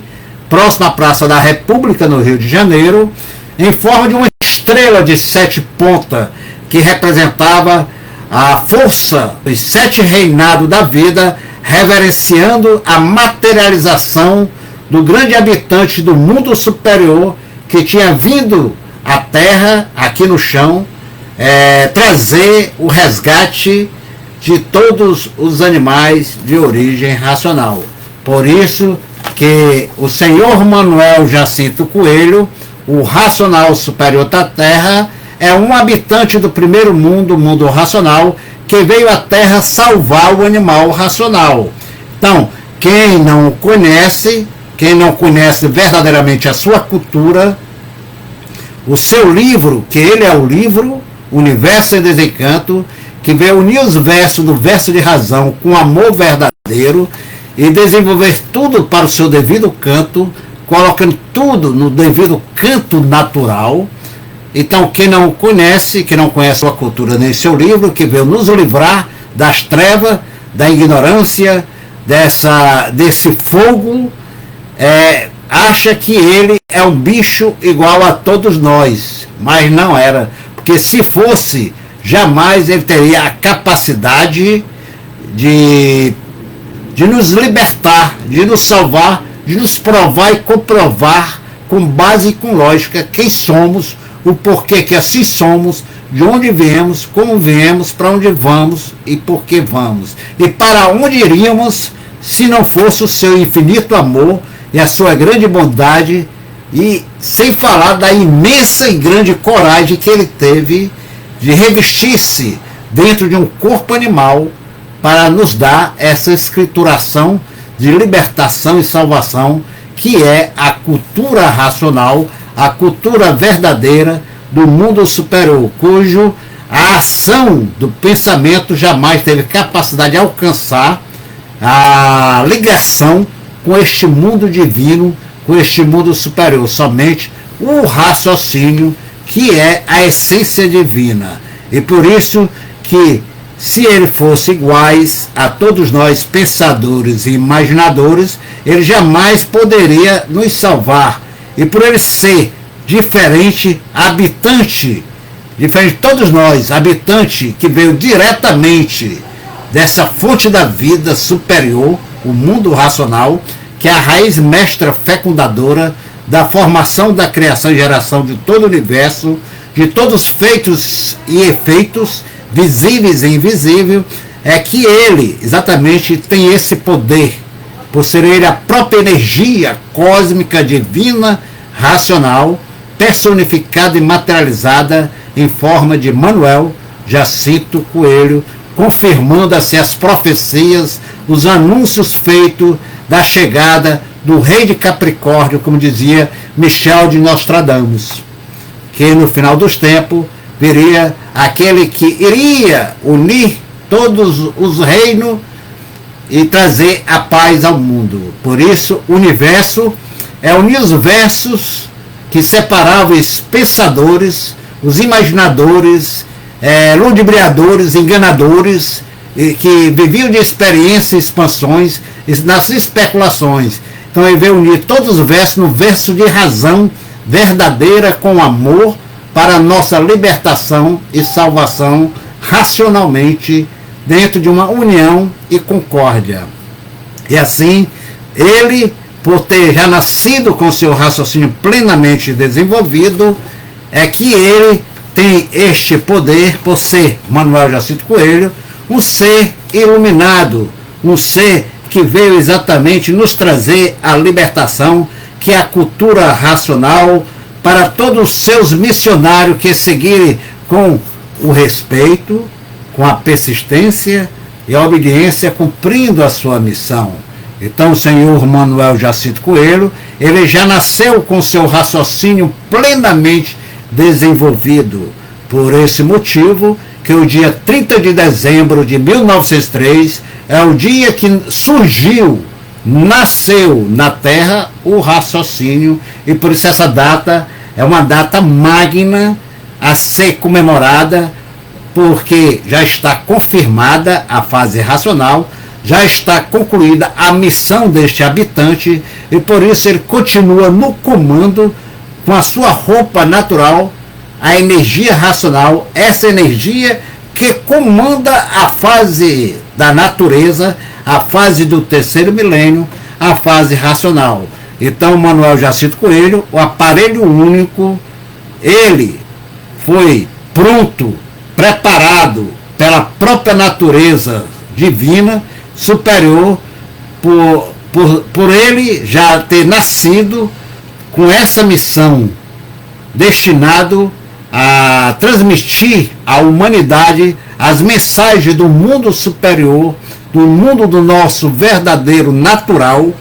próxima à Praça da República, no Rio de Janeiro, em forma de uma estrela de 7 pontas, que representava a força dos 7 reinados da vida, reverenciando a materialização do grande habitante do mundo superior, que tinha vindo à Terra, aqui no chão, trazer o resgate de todos os animais de origem racional. Por isso que o Senhor Manuel Jacinto Coelho, o racional superior da Terra, é um habitante do primeiro mundo, o mundo racional, que veio à Terra salvar o animal racional. Então, quem não conhece verdadeiramente a sua cultura, o seu livro, que ele é o livro Universo em Desencanto, que veio unir os versos do verso de razão com amor verdadeiro e desenvolver tudo para o seu devido canto, colocando tudo no devido canto natural. Então, quem não conhece a sua cultura nem seu livro, que veio nos livrar das trevas, da ignorância, desse fogo, acha que ele é um bicho igual a todos nós, mas não era, porque se fosse, jamais ele teria a capacidade de nos libertar, de nos salvar, de nos provar e comprovar com base e com lógica quem somos, o porquê que assim somos, de onde viemos, como viemos, para onde vamos e por que vamos. E para onde iríamos se não fosse o seu infinito amor e a sua grande bondade, e sem falar da imensa e grande coragem que ele teve de revestir-se dentro de um corpo animal para nos dar essa escrituração de libertação e salvação, que é a cultura racional, a cultura verdadeira do mundo superior, cujo a ação do pensamento jamais teve capacidade de alcançar a ligação com este mundo divino, com este mundo superior. Somente o raciocínio, que é a essência divina. E por isso que, se ele fosse iguais a todos nós pensadores e imaginadores, ele jamais poderia nos salvar, e por ele ser diferente, habitante, diferente de todos nós, habitante que veio diretamente dessa fonte da vida superior, o mundo racional, que é a raiz mestra fecundadora da formação, da criação e geração de todo o universo, de todos os feitos e efeitos, visíveis e invisíveis, é que ele exatamente tem esse poder, por ser ele a própria energia cósmica, divina, racional, personificada e materializada em forma de Manuel Jacinto Coelho, confirmando assim as profecias, os anúncios feitos da chegada do rei de Capricórnio, como dizia Michel de Nostradamus, que no final dos tempos viria aquele que iria unir todos os reinos e trazer a paz ao mundo. Por isso, o universo é unir os versos que separavam os pensadores, os imaginadores, ludibriadores, enganadores, que viviam de experiências e expansões, nas especulações. Então ele veio unir todos os versos no verso de razão verdadeira com amor para a nossa libertação e salvação racionalmente dentro de uma união e concórdia. E assim, ele, por ter já nascido com seu raciocínio plenamente desenvolvido, é que ele tem este poder, por ser Manuel Jacinto Coelho, um ser iluminado, um ser que veio exatamente nos trazer a libertação, que é a cultura racional, para todos os seus missionários que seguirem com o respeito, com a persistência e a obediência, cumprindo a sua missão. Então o senhor Manuel Jacinto Coelho, ele já nasceu com seu raciocínio plenamente desenvolvido. Por esse motivo que o dia 30 de dezembro de 1903 é o dia que surgiu, nasceu na Terra o raciocínio, e por isso essa data é uma data magna a ser comemorada, porque já está confirmada a fase racional, já está concluída a missão deste habitante, e por isso ele continua no comando com a sua roupa natural, a energia racional, essa energia que comanda a fase da natureza, a fase do terceiro milênio, a fase racional. Então Manuel Jacinto Coelho, o aparelho único, ele foi pronto, preparado pela própria natureza divina, superior, por ele já ter nascido com essa missão, destinado a transmitir à humanidade as mensagens do mundo superior, do mundo do nosso verdadeiro natural,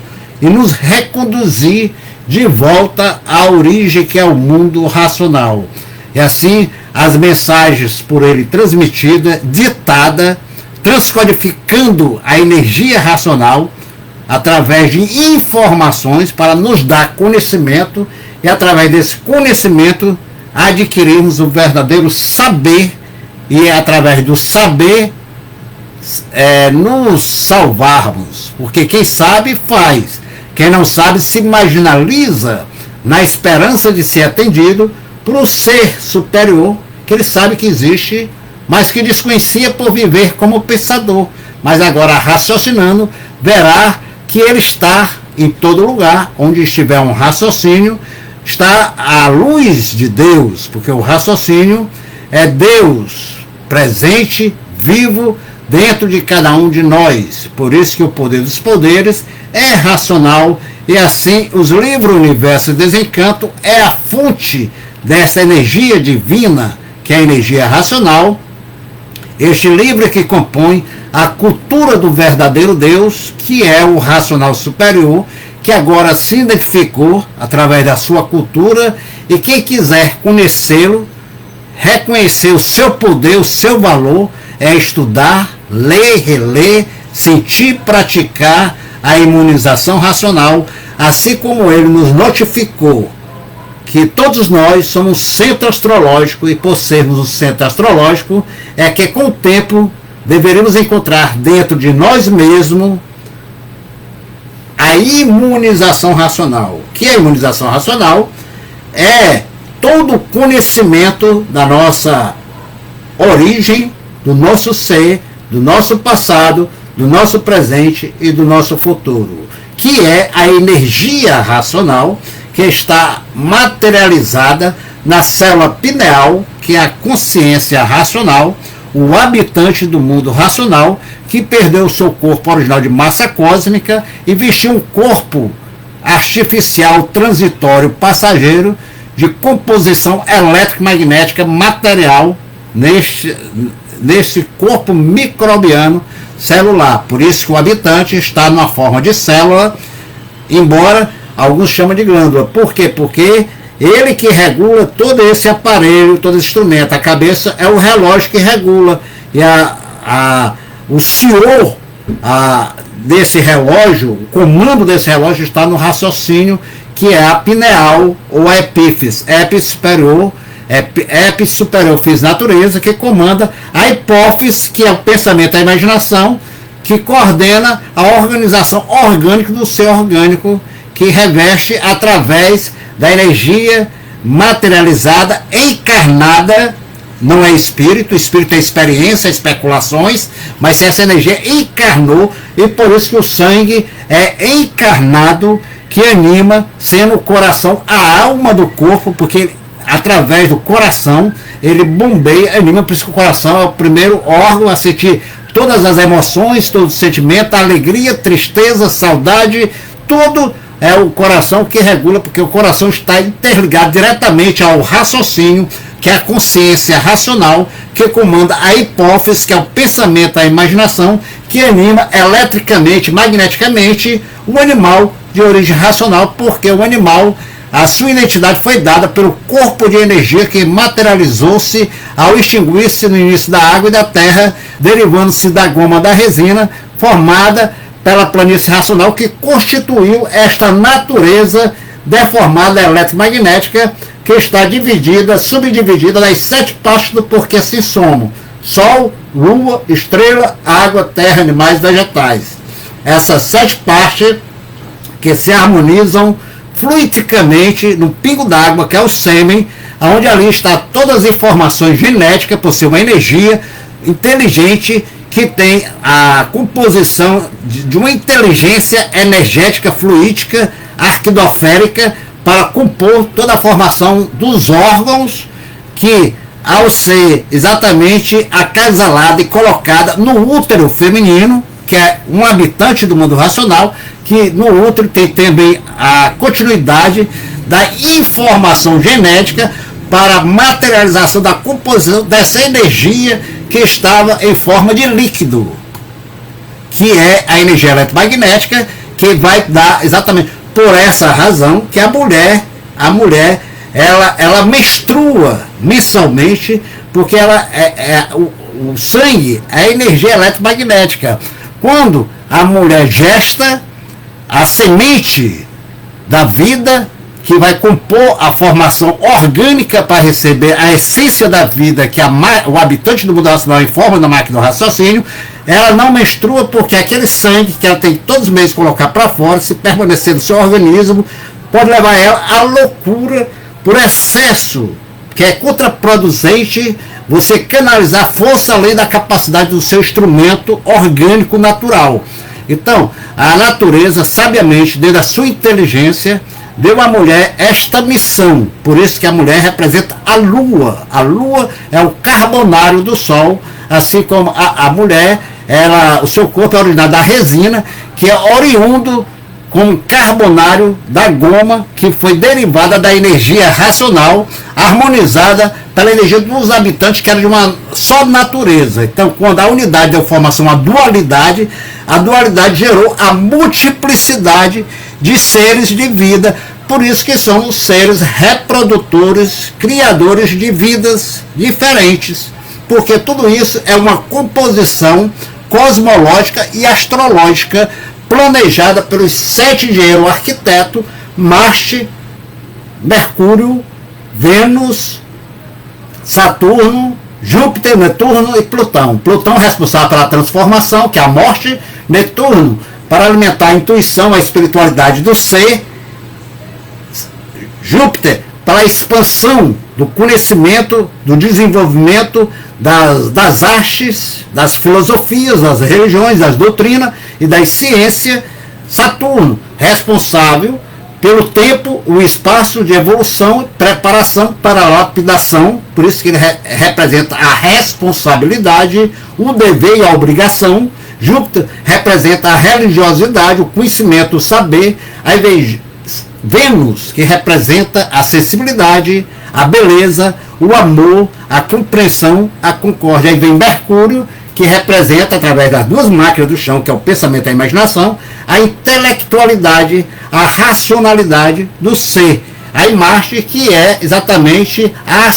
e nos reconduzir de volta à origem, que é o mundo racional. E assim, as mensagens por ele transmitidas, ditadas, transcodificando a energia racional através de informações para nos dar conhecimento, e através desse conhecimento adquirirmos o verdadeiro saber, e através do saber nos salvarmos, porque quem sabe faz, quem não sabe se marginaliza na esperança de ser atendido por um ser superior, que ele sabe que existe, mas que desconhecia por viver como pensador, mas agora raciocinando, verá que ele está em todo lugar onde estiver um raciocínio, está a luz de Deus, porque o raciocínio é Deus presente, vivo, dentro de cada um de nós. Por isso que o poder dos poderes é racional, e assim os livros Universo e Desencanto é a fonte dessa energia divina, que é a energia racional. Este livro que compõe a cultura do verdadeiro Deus, que é o racional superior, que agora se identificou através da sua cultura, e quem quiser conhecê-lo, reconhecer o seu poder, o seu valor, é estudar, ler, reler, sentir, praticar a imunização racional, assim como ele nos notificou que todos nós somos um centro astrológico, e por sermos um centro astrológico, é que com o tempo deveremos encontrar dentro de nós mesmos a imunização racional. Que a imunização racional é todo o conhecimento da nossa origem, do nosso ser, do nosso passado, do nosso presente e do nosso futuro, que é a energia racional que está materializada na célula pineal, que é a consciência racional, o habitante do mundo racional, que perdeu o seu corpo original de massa cósmica e vestiu um corpo artificial, transitório, passageiro, de composição elétrico-magnética material neste corpo microbiano celular. Por isso que o habitante está numa forma de célula, embora alguns chamam de glândula. Por quê? Porque ele que regula todo esse aparelho, todo esse instrumento. A cabeça é o relógio que regula. E o senhor desse relógio, o comando desse relógio está no raciocínio, que é a pineal ou a epífise, épis superior física natureza, que comanda a hipófise, que é o pensamento, a imaginação, que coordena a organização orgânica do ser orgânico, que reveste através da energia materializada, encarnada. Não é espírito, espírito é experiência, especulações, mas essa energia encarnou, e por isso que o sangue é encarnado, que anima, sendo o coração a alma do corpo, porque através do coração ele bombeia, anima. Por isso que o coração é o primeiro órgão a sentir todas as emoções, todo o sentimento, alegria, tristeza, saudade, tudo é o coração que regula, porque o coração está interligado diretamente ao raciocínio, que é a consciência racional, que comanda a hipófise, que é o pensamento, a imaginação, que anima eletricamente, magneticamente o animal de origem racional, porque o animal, a sua identidade foi dada pelo corpo de energia que materializou-se ao extinguir-se no início da água e da terra, derivando-se da goma da resina, formada pela planície racional, que constituiu esta natureza deformada eletromagnética, que está dividida, subdividida nas 7 partes do porquê assim somos: Sol, Lua, Estrela, Água, Terra, Animais e Vegetais. Essas 7 partes que se harmonizam fluidicamente no pingo d'água, que é o sêmen, onde ali está todas as informações genéticas, por ser uma energia inteligente, que tem a composição de uma inteligência energética, fluídica, arquidoférica, para compor toda a formação dos órgãos, que, ao ser exatamente acasalada e colocada no útero feminino, que é um habitante do mundo racional, que no útero tem também a continuidade da informação genética para a materialização da composição dessa energia que estava em forma de líquido, que é a energia eletromagnética, que vai dar exatamente por essa razão que a mulher ela menstrua mensalmente, porque ela o sangue é a energia eletromagnética. Quando a mulher gesta, a semente da vida, que vai compor a formação orgânica para receber a essência da vida, que o habitante do mundo racional em forma da máquina do raciocínio, ela não menstrua, porque aquele sangue que ela tem todos os meses colocar para fora, se permanecer no seu organismo, pode levar ela à loucura por excesso, que é contraproducente você canalizar força além da capacidade do seu instrumento orgânico natural. Então, a natureza, sabiamente, dentro da sua inteligência, deu à mulher esta missão. Por isso que a mulher representa a lua. A lua é o carbonário do sol, assim como a mulher, o seu corpo é originado da resina, que é oriundo como carbonário da goma, que foi derivada da energia racional, harmonizada pela energia dos habitantes, que era de uma só natureza. Então, quando a unidade deu formação à dualidade, a dualidade gerou a multiplicidade de seres de vida. Por isso que somos seres reprodutores, criadores de vidas diferentes, porque tudo isso é uma composição cosmológica e astrológica planejada pelos 7 engenheiros arquitetos: Marte, Mercúrio, Vênus, Saturno, Júpiter, Netuno e Plutão. Plutão responsável pela transformação, que é a morte; Netuno para alimentar a intuição, a espiritualidade do ser. Júpiter, para a expansão do conhecimento, do desenvolvimento das artes, das filosofias, das religiões, das doutrinas e das ciências. Saturno, responsável pelo tempo, o espaço de evolução, preparação para a lapidação, por isso que ele representa a responsabilidade, o dever e a obrigação. Júpiter representa a religiosidade, o conhecimento, o saber. Aí Vênus, que representa a sensibilidade, a beleza, o amor, a compreensão, a concórdia. Aí vem Mercúrio, que representa, através das duas máquinas do chão, que é o pensamento e a imaginação, a intelectualidade, a racionalidade do ser. Aí Marte, que é exatamente a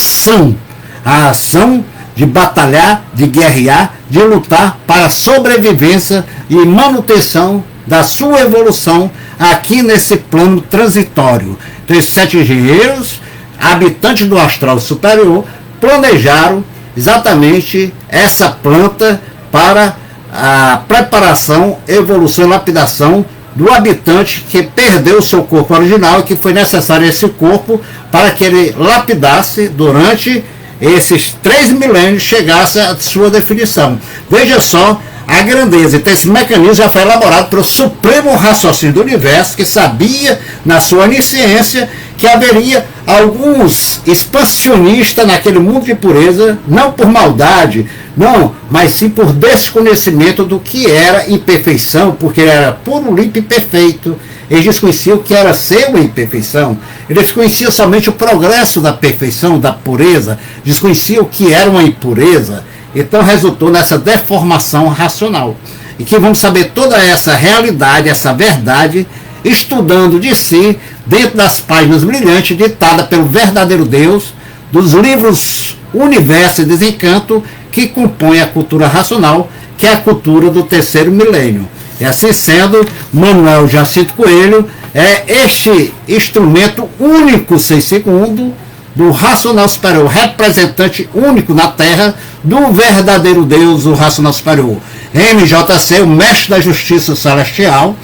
ação de batalhar, de guerrear, de lutar para a sobrevivência e manutenção da sua evolução aqui nesse plano transitório. Então, esses 7 engenheiros, habitantes do astral superior, planejaram exatamente essa planta para a preparação, evolução e lapidação do habitante que perdeu o seu corpo original e que foi necessário esse corpo para que ele lapidasse durante esses 3 milênios, chegasse à sua definição. Veja só a grandeza. Então, esse mecanismo já foi elaborado pelo supremo raciocínio do universo, que sabia, na sua onisciência, que haveria alguns expansionistas naquele mundo de pureza, não por maldade, não, mas sim por desconhecimento do que era imperfeição, porque ele era puro, limpo e perfeito. Eles desconheciam o que era ser uma imperfeição, eles desconheciam somente o progresso da perfeição, da pureza, desconheciam o que era uma impureza. Então resultou nessa deformação racional. E que vamos saber toda essa realidade, essa verdade, estudando de si, dentro das páginas brilhantes, ditadas pelo verdadeiro Deus, dos livros Universo e Desencanto, que compõem a cultura racional, que é a cultura do 3º milênio. E assim sendo, Manuel Jacinto Coelho é este instrumento único, sem segundo, do racional superior, representante único na Terra do verdadeiro Deus, o racional superior. MJC, o mestre da justiça celestial,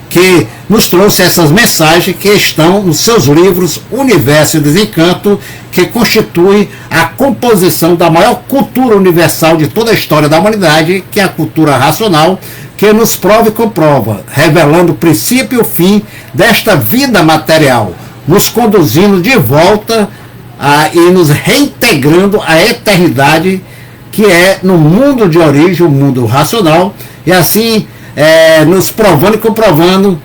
que nos trouxe essas mensagens que estão nos seus livros Universo e Desencanto, que constitui a composição da maior cultura universal de toda a história da humanidade, que é a cultura racional, que nos prova e comprova, revelando o princípio e o fim desta vida material, nos conduzindo de volta e nos reintegrando à eternidade, que é no mundo de origem, o mundo racional, e assim nos provando e comprovando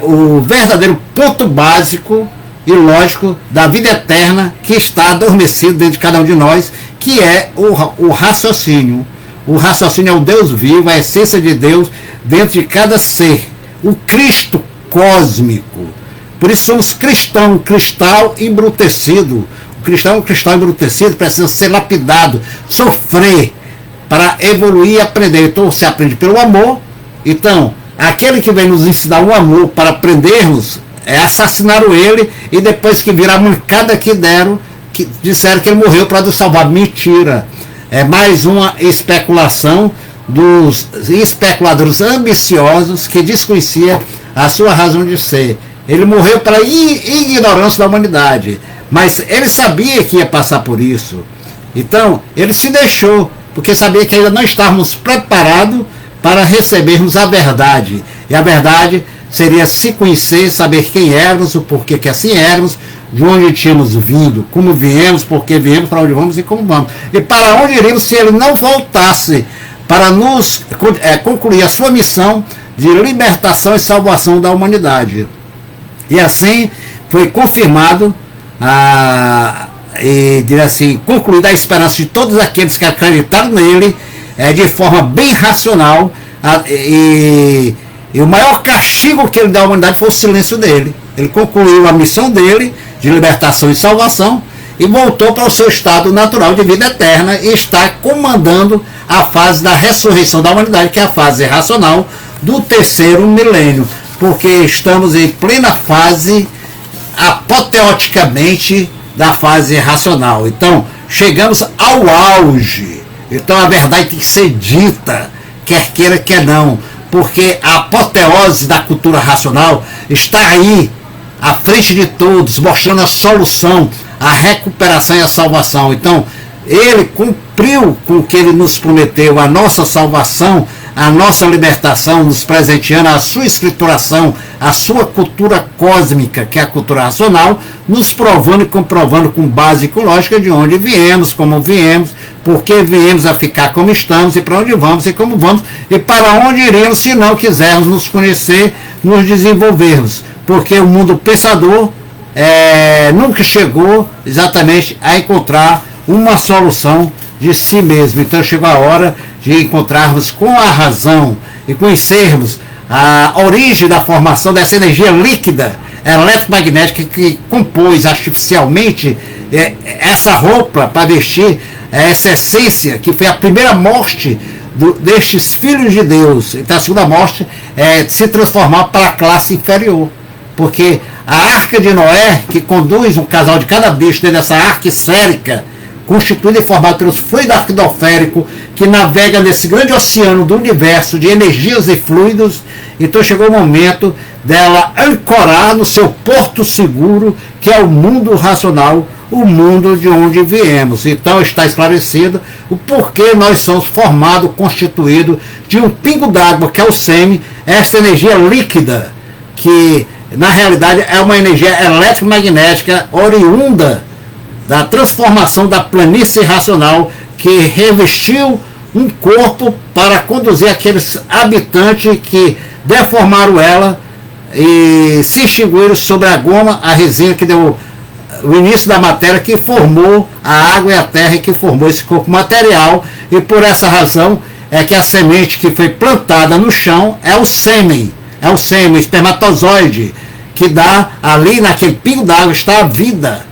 o verdadeiro ponto básico e lógico da vida eterna que está adormecido dentro de cada um de nós, que é o raciocínio. O raciocínio é o Deus vivo, a essência de Deus dentro de cada ser, o Cristo cósmico. Por isso somos cristão, cristal embrutecido. O cristão é um cristal embrutecido, precisa ser lapidado, sofrer para evoluir e aprender. Então se aprende pelo amor. Então, aquele que vem nos ensinar o amor para aprendermos, assassinaram ele, e depois que viram a mancada que deram, que disseram que ele morreu para nos salvar. Mentira. É mais uma especulação dos especuladores ambiciosos que desconheciam a sua razão de ser. Ele morreu pela ignorância da humanidade, mas ele sabia que ia passar por isso. Então, ele se deixou, porque sabia que ainda não estávamos preparados para recebermos a verdade. E a verdade seria se conhecer, saber quem éramos, o porquê que assim éramos, de onde tínhamos vindo, como viemos, por que viemos, para onde vamos e como vamos. E para onde iríamos se ele não voltasse para nos concluir a sua missão de libertação e salvação da humanidade. E assim foi confirmado e diria assim, concluída a esperança de todos aqueles que acreditaram nele de forma bem racional, e o maior castigo que ele deu à humanidade foi o silêncio dele. Ele concluiu a missão dele de libertação e salvação e voltou para o seu estado natural de vida eterna e está comandando a fase da ressurreição da humanidade, que é a fase racional do 3º milênio, porque estamos em plena fase, apoteoticamente, da fase racional. Então, chegamos ao auge. Então, a verdade tem que ser dita, quer queira, quer não. porque a apoteose da cultura racional está aí, à frente de todos, mostrando a solução, a recuperação e a salvação. Então, ele cumpriu com o que ele nos prometeu, a nossa salvação, a nossa libertação, nos presenteando a sua escrituração, a sua cultura cósmica, que é a cultura racional, nos provando e comprovando com base e com lógica de onde viemos, como viemos, porque viemos a ficar como estamos e para onde vamos e como vamos e para onde iremos se não quisermos nos conhecer, nos desenvolvermos. Porque o mundo pensador nunca chegou exatamente a encontrar uma solução de si mesmo. Então chegou a hora de encontrarmos com a razão e conhecermos a origem da formação dessa energia líquida eletromagnética que compôs artificialmente essa roupa para vestir essa essência que foi a primeira morte destes filhos de Deus. Então a segunda morte é se transformar para a classe inferior, porque a arca de Noé, que conduz um casal de cada bicho dentro dessa arca esférica, constituída e formada pelos fluidos arquidoféricos, que navega nesse grande oceano do universo de energias e fluidos. Então chegou o momento dela ancorar no seu porto seguro, que é o mundo racional, o mundo de onde viemos. Então está esclarecido o porquê nós somos formados, constituídos de um pingo d'água, que é o sêmen, esta energia líquida, que na realidade é uma energia eletromagnética oriunda da transformação da planície racional, que revestiu um corpo para conduzir aqueles habitantes que deformaram ela e se extinguiram sobre a goma, a resina que deu o início da matéria, que formou a água e a terra e que formou esse corpo material. E por essa razão é que a semente que foi plantada no chão é o sêmen, o espermatozoide, que dá ali naquele pingo d'água está a vida.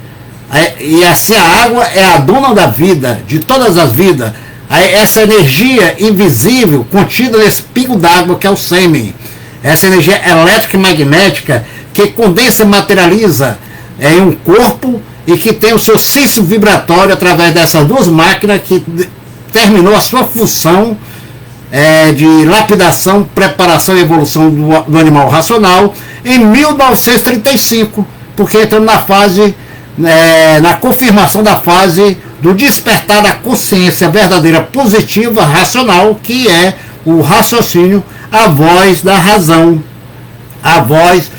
E assim a água é a dona da vida, de todas as vidas. Essa energia invisível contida nesse pingo d'água que é o sêmen, essa energia elétrica e magnética que condensa e materializa em um corpo e que tem o seu senso vibratório através dessas duas máquinas, que terminou a sua função de lapidação, preparação e evolução do animal racional em 1935, porque entrando na fase, na confirmação da fase do despertar da consciência verdadeira, positiva, racional, que é o raciocínio, a voz da razão, a voz,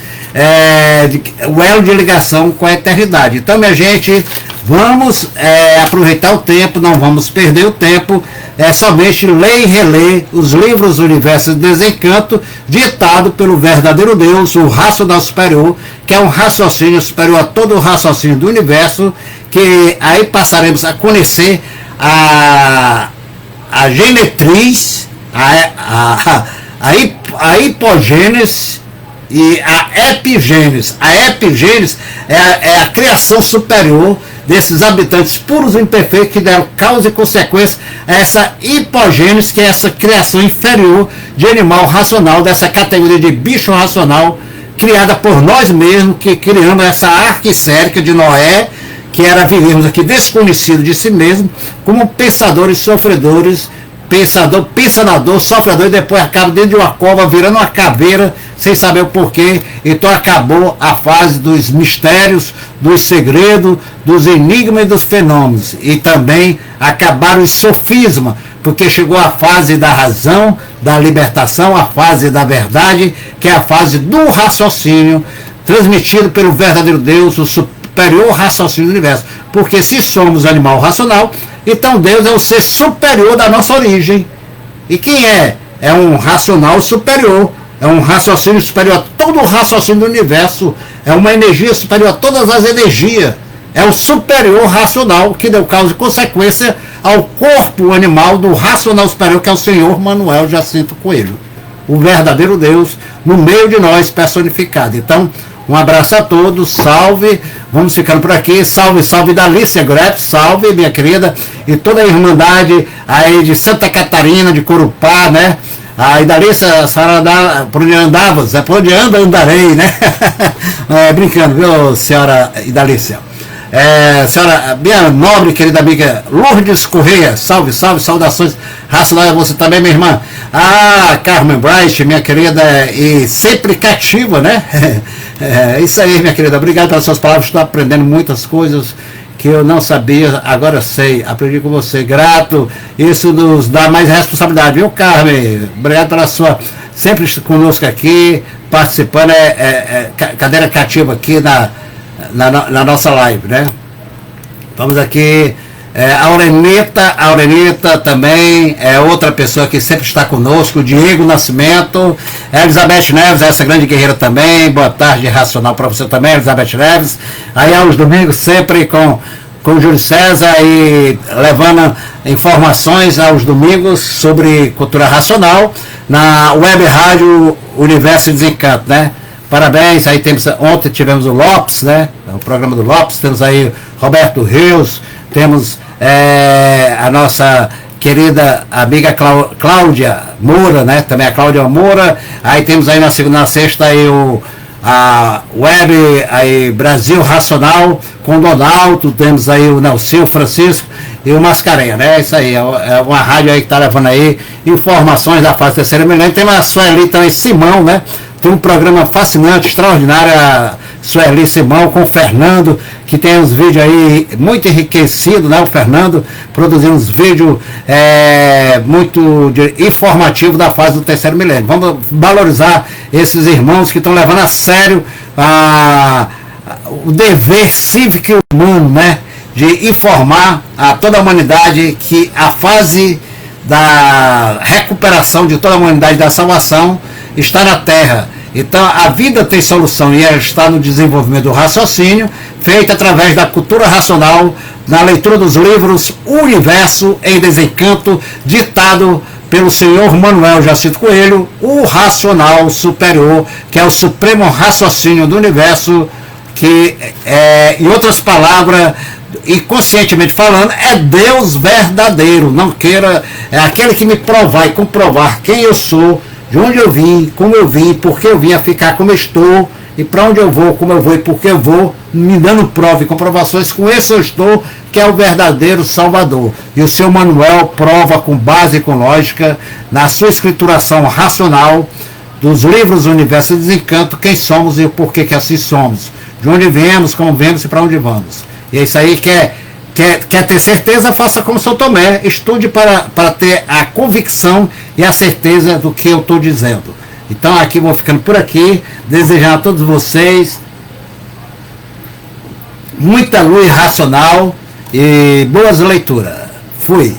o elo de ligação com a eternidade. Então, minha gente, vamos aproveitar o tempo, não vamos perder o tempo, somente ler e reler os livros do Universo de Desencanto, ditado pelo verdadeiro Deus, o racional superior, que é um raciocínio superior a todo o raciocínio do universo, que aí passaremos a conhecer a genetriz, a hipogênese e a epigênese. A epigênese é a criação superior desses habitantes puros e imperfeitos que deram causa e consequência a essa hipogênese, que é essa criação inferior de animal racional, dessa categoria de bicho racional, criada por nós mesmos, que criamos essa arca esférica de Noé, que era vivermos aqui desconhecido de si mesmo, como pensadores sofredores, pensador, sofredor, e depois acaba dentro de uma cova virando uma caveira sem saber o porquê. Então acabou a fase dos mistérios, dos segredos, dos enigmas e dos fenômenos, e também acabaram os sofismas, porque chegou a fase da razão, da libertação, a fase da verdade, que é a fase do raciocínio transmitido pelo verdadeiro Deus, o superior raciocínio do universo. Porque se somos animal racional, então Deus é o ser superior da nossa origem. E quem é? É um racional superior, é um raciocínio superior a todo o raciocínio do universo, é uma energia superior a todas as energias, é o superior racional que deu causa e consequência ao corpo animal do racional superior, que é o Senhor Manuel Jacinto Coelho, o verdadeiro Deus no meio de nós personificado. Então, um abraço a todos, salve, vamos ficando por aqui, salve, salve Dalícia Grepp, salve minha querida, e toda a irmandade aí de Santa Catarina, de Corupá, né? A Idalícia, a senhora por onde andavas, por onde anda, andarei, né? Brincando, viu, senhora Idalícia? Senhora, minha nobre querida amiga Lourdes Correia, salve, salve, saudações racionais a você também, minha irmã. Carmen Bright, minha querida, e sempre cativa, né? Isso aí, minha querida, obrigado pelas suas palavras, estou aprendendo muitas coisas que eu não sabia, agora sei, aprendi com você, grato, isso nos dá mais responsabilidade, viu, Carmen? Obrigado pela sua, sempre conosco aqui, participando, cadeira cativa aqui na nossa live, né? Vamos aqui, a Aurenita também é outra pessoa que sempre está conosco, Diego Nascimento, Elizabeth Neves, essa grande guerreira também, boa tarde, racional para você também, Elizabeth Neves, aí aos domingos sempre com o Júlio César e levando informações aos domingos sobre cultura racional na web rádio Universo Desencanto, né? Parabéns, aí ontem tivemos o Lopes, né? O programa do Lopes, temos aí Roberto Rios, temos a nossa querida amiga Cláudia Moura, né? Também a Cláudia Moura, aí temos aí na segunda e na sexta aí a web aí Brasil Racional com o Donaldo, temos aí o Nelson Francisco e o Mascarenha, né? Isso aí, é uma rádio aí que está levando aí informações da fase terceira milênio. Tem a Sueli também, Simão, né? Tem um programa fascinante, extraordinário, a Sueli Simão com o Fernando, que tem uns vídeos aí muito enriquecidos, né? O Fernando produzindo uns vídeos muito informativos da fase do terceiro milênio. Vamos valorizar esses irmãos que estão levando a sério o dever cívico e humano, né? De informar a toda a humanidade que a fase da recuperação de toda a humanidade, da salvação, está na Terra. Então a vida tem solução e ela está no desenvolvimento do raciocínio, feito através da cultura racional, na leitura dos livros Universo em Desencanto, ditado pelo senhor Manuel Jacinto Coelho, o racional superior, que é o supremo raciocínio do universo, que em outras palavras, e conscientemente falando, é Deus verdadeiro. Não queira, é aquele que me provar e comprovar quem eu sou, de onde eu vim, como eu vim, por que eu vim a ficar como eu estou, e para onde eu vou, como eu vou e por que eu vou, me dando prova e comprovações, com esse eu estou, que é o verdadeiro Salvador. E o seu Manuel prova com base e com lógica, na sua escrituração racional, dos livros do Universo de Desencanto, quem somos e o porquê que assim somos, de onde viemos, como vemos e para onde vamos. E é isso aí, quer ter certeza, faça como São Tomé, estude para ter a convicção e a certeza do que eu estou dizendo. Então aqui vou ficando por aqui, desejando a todos vocês muita luz racional e boas leituras. Fui!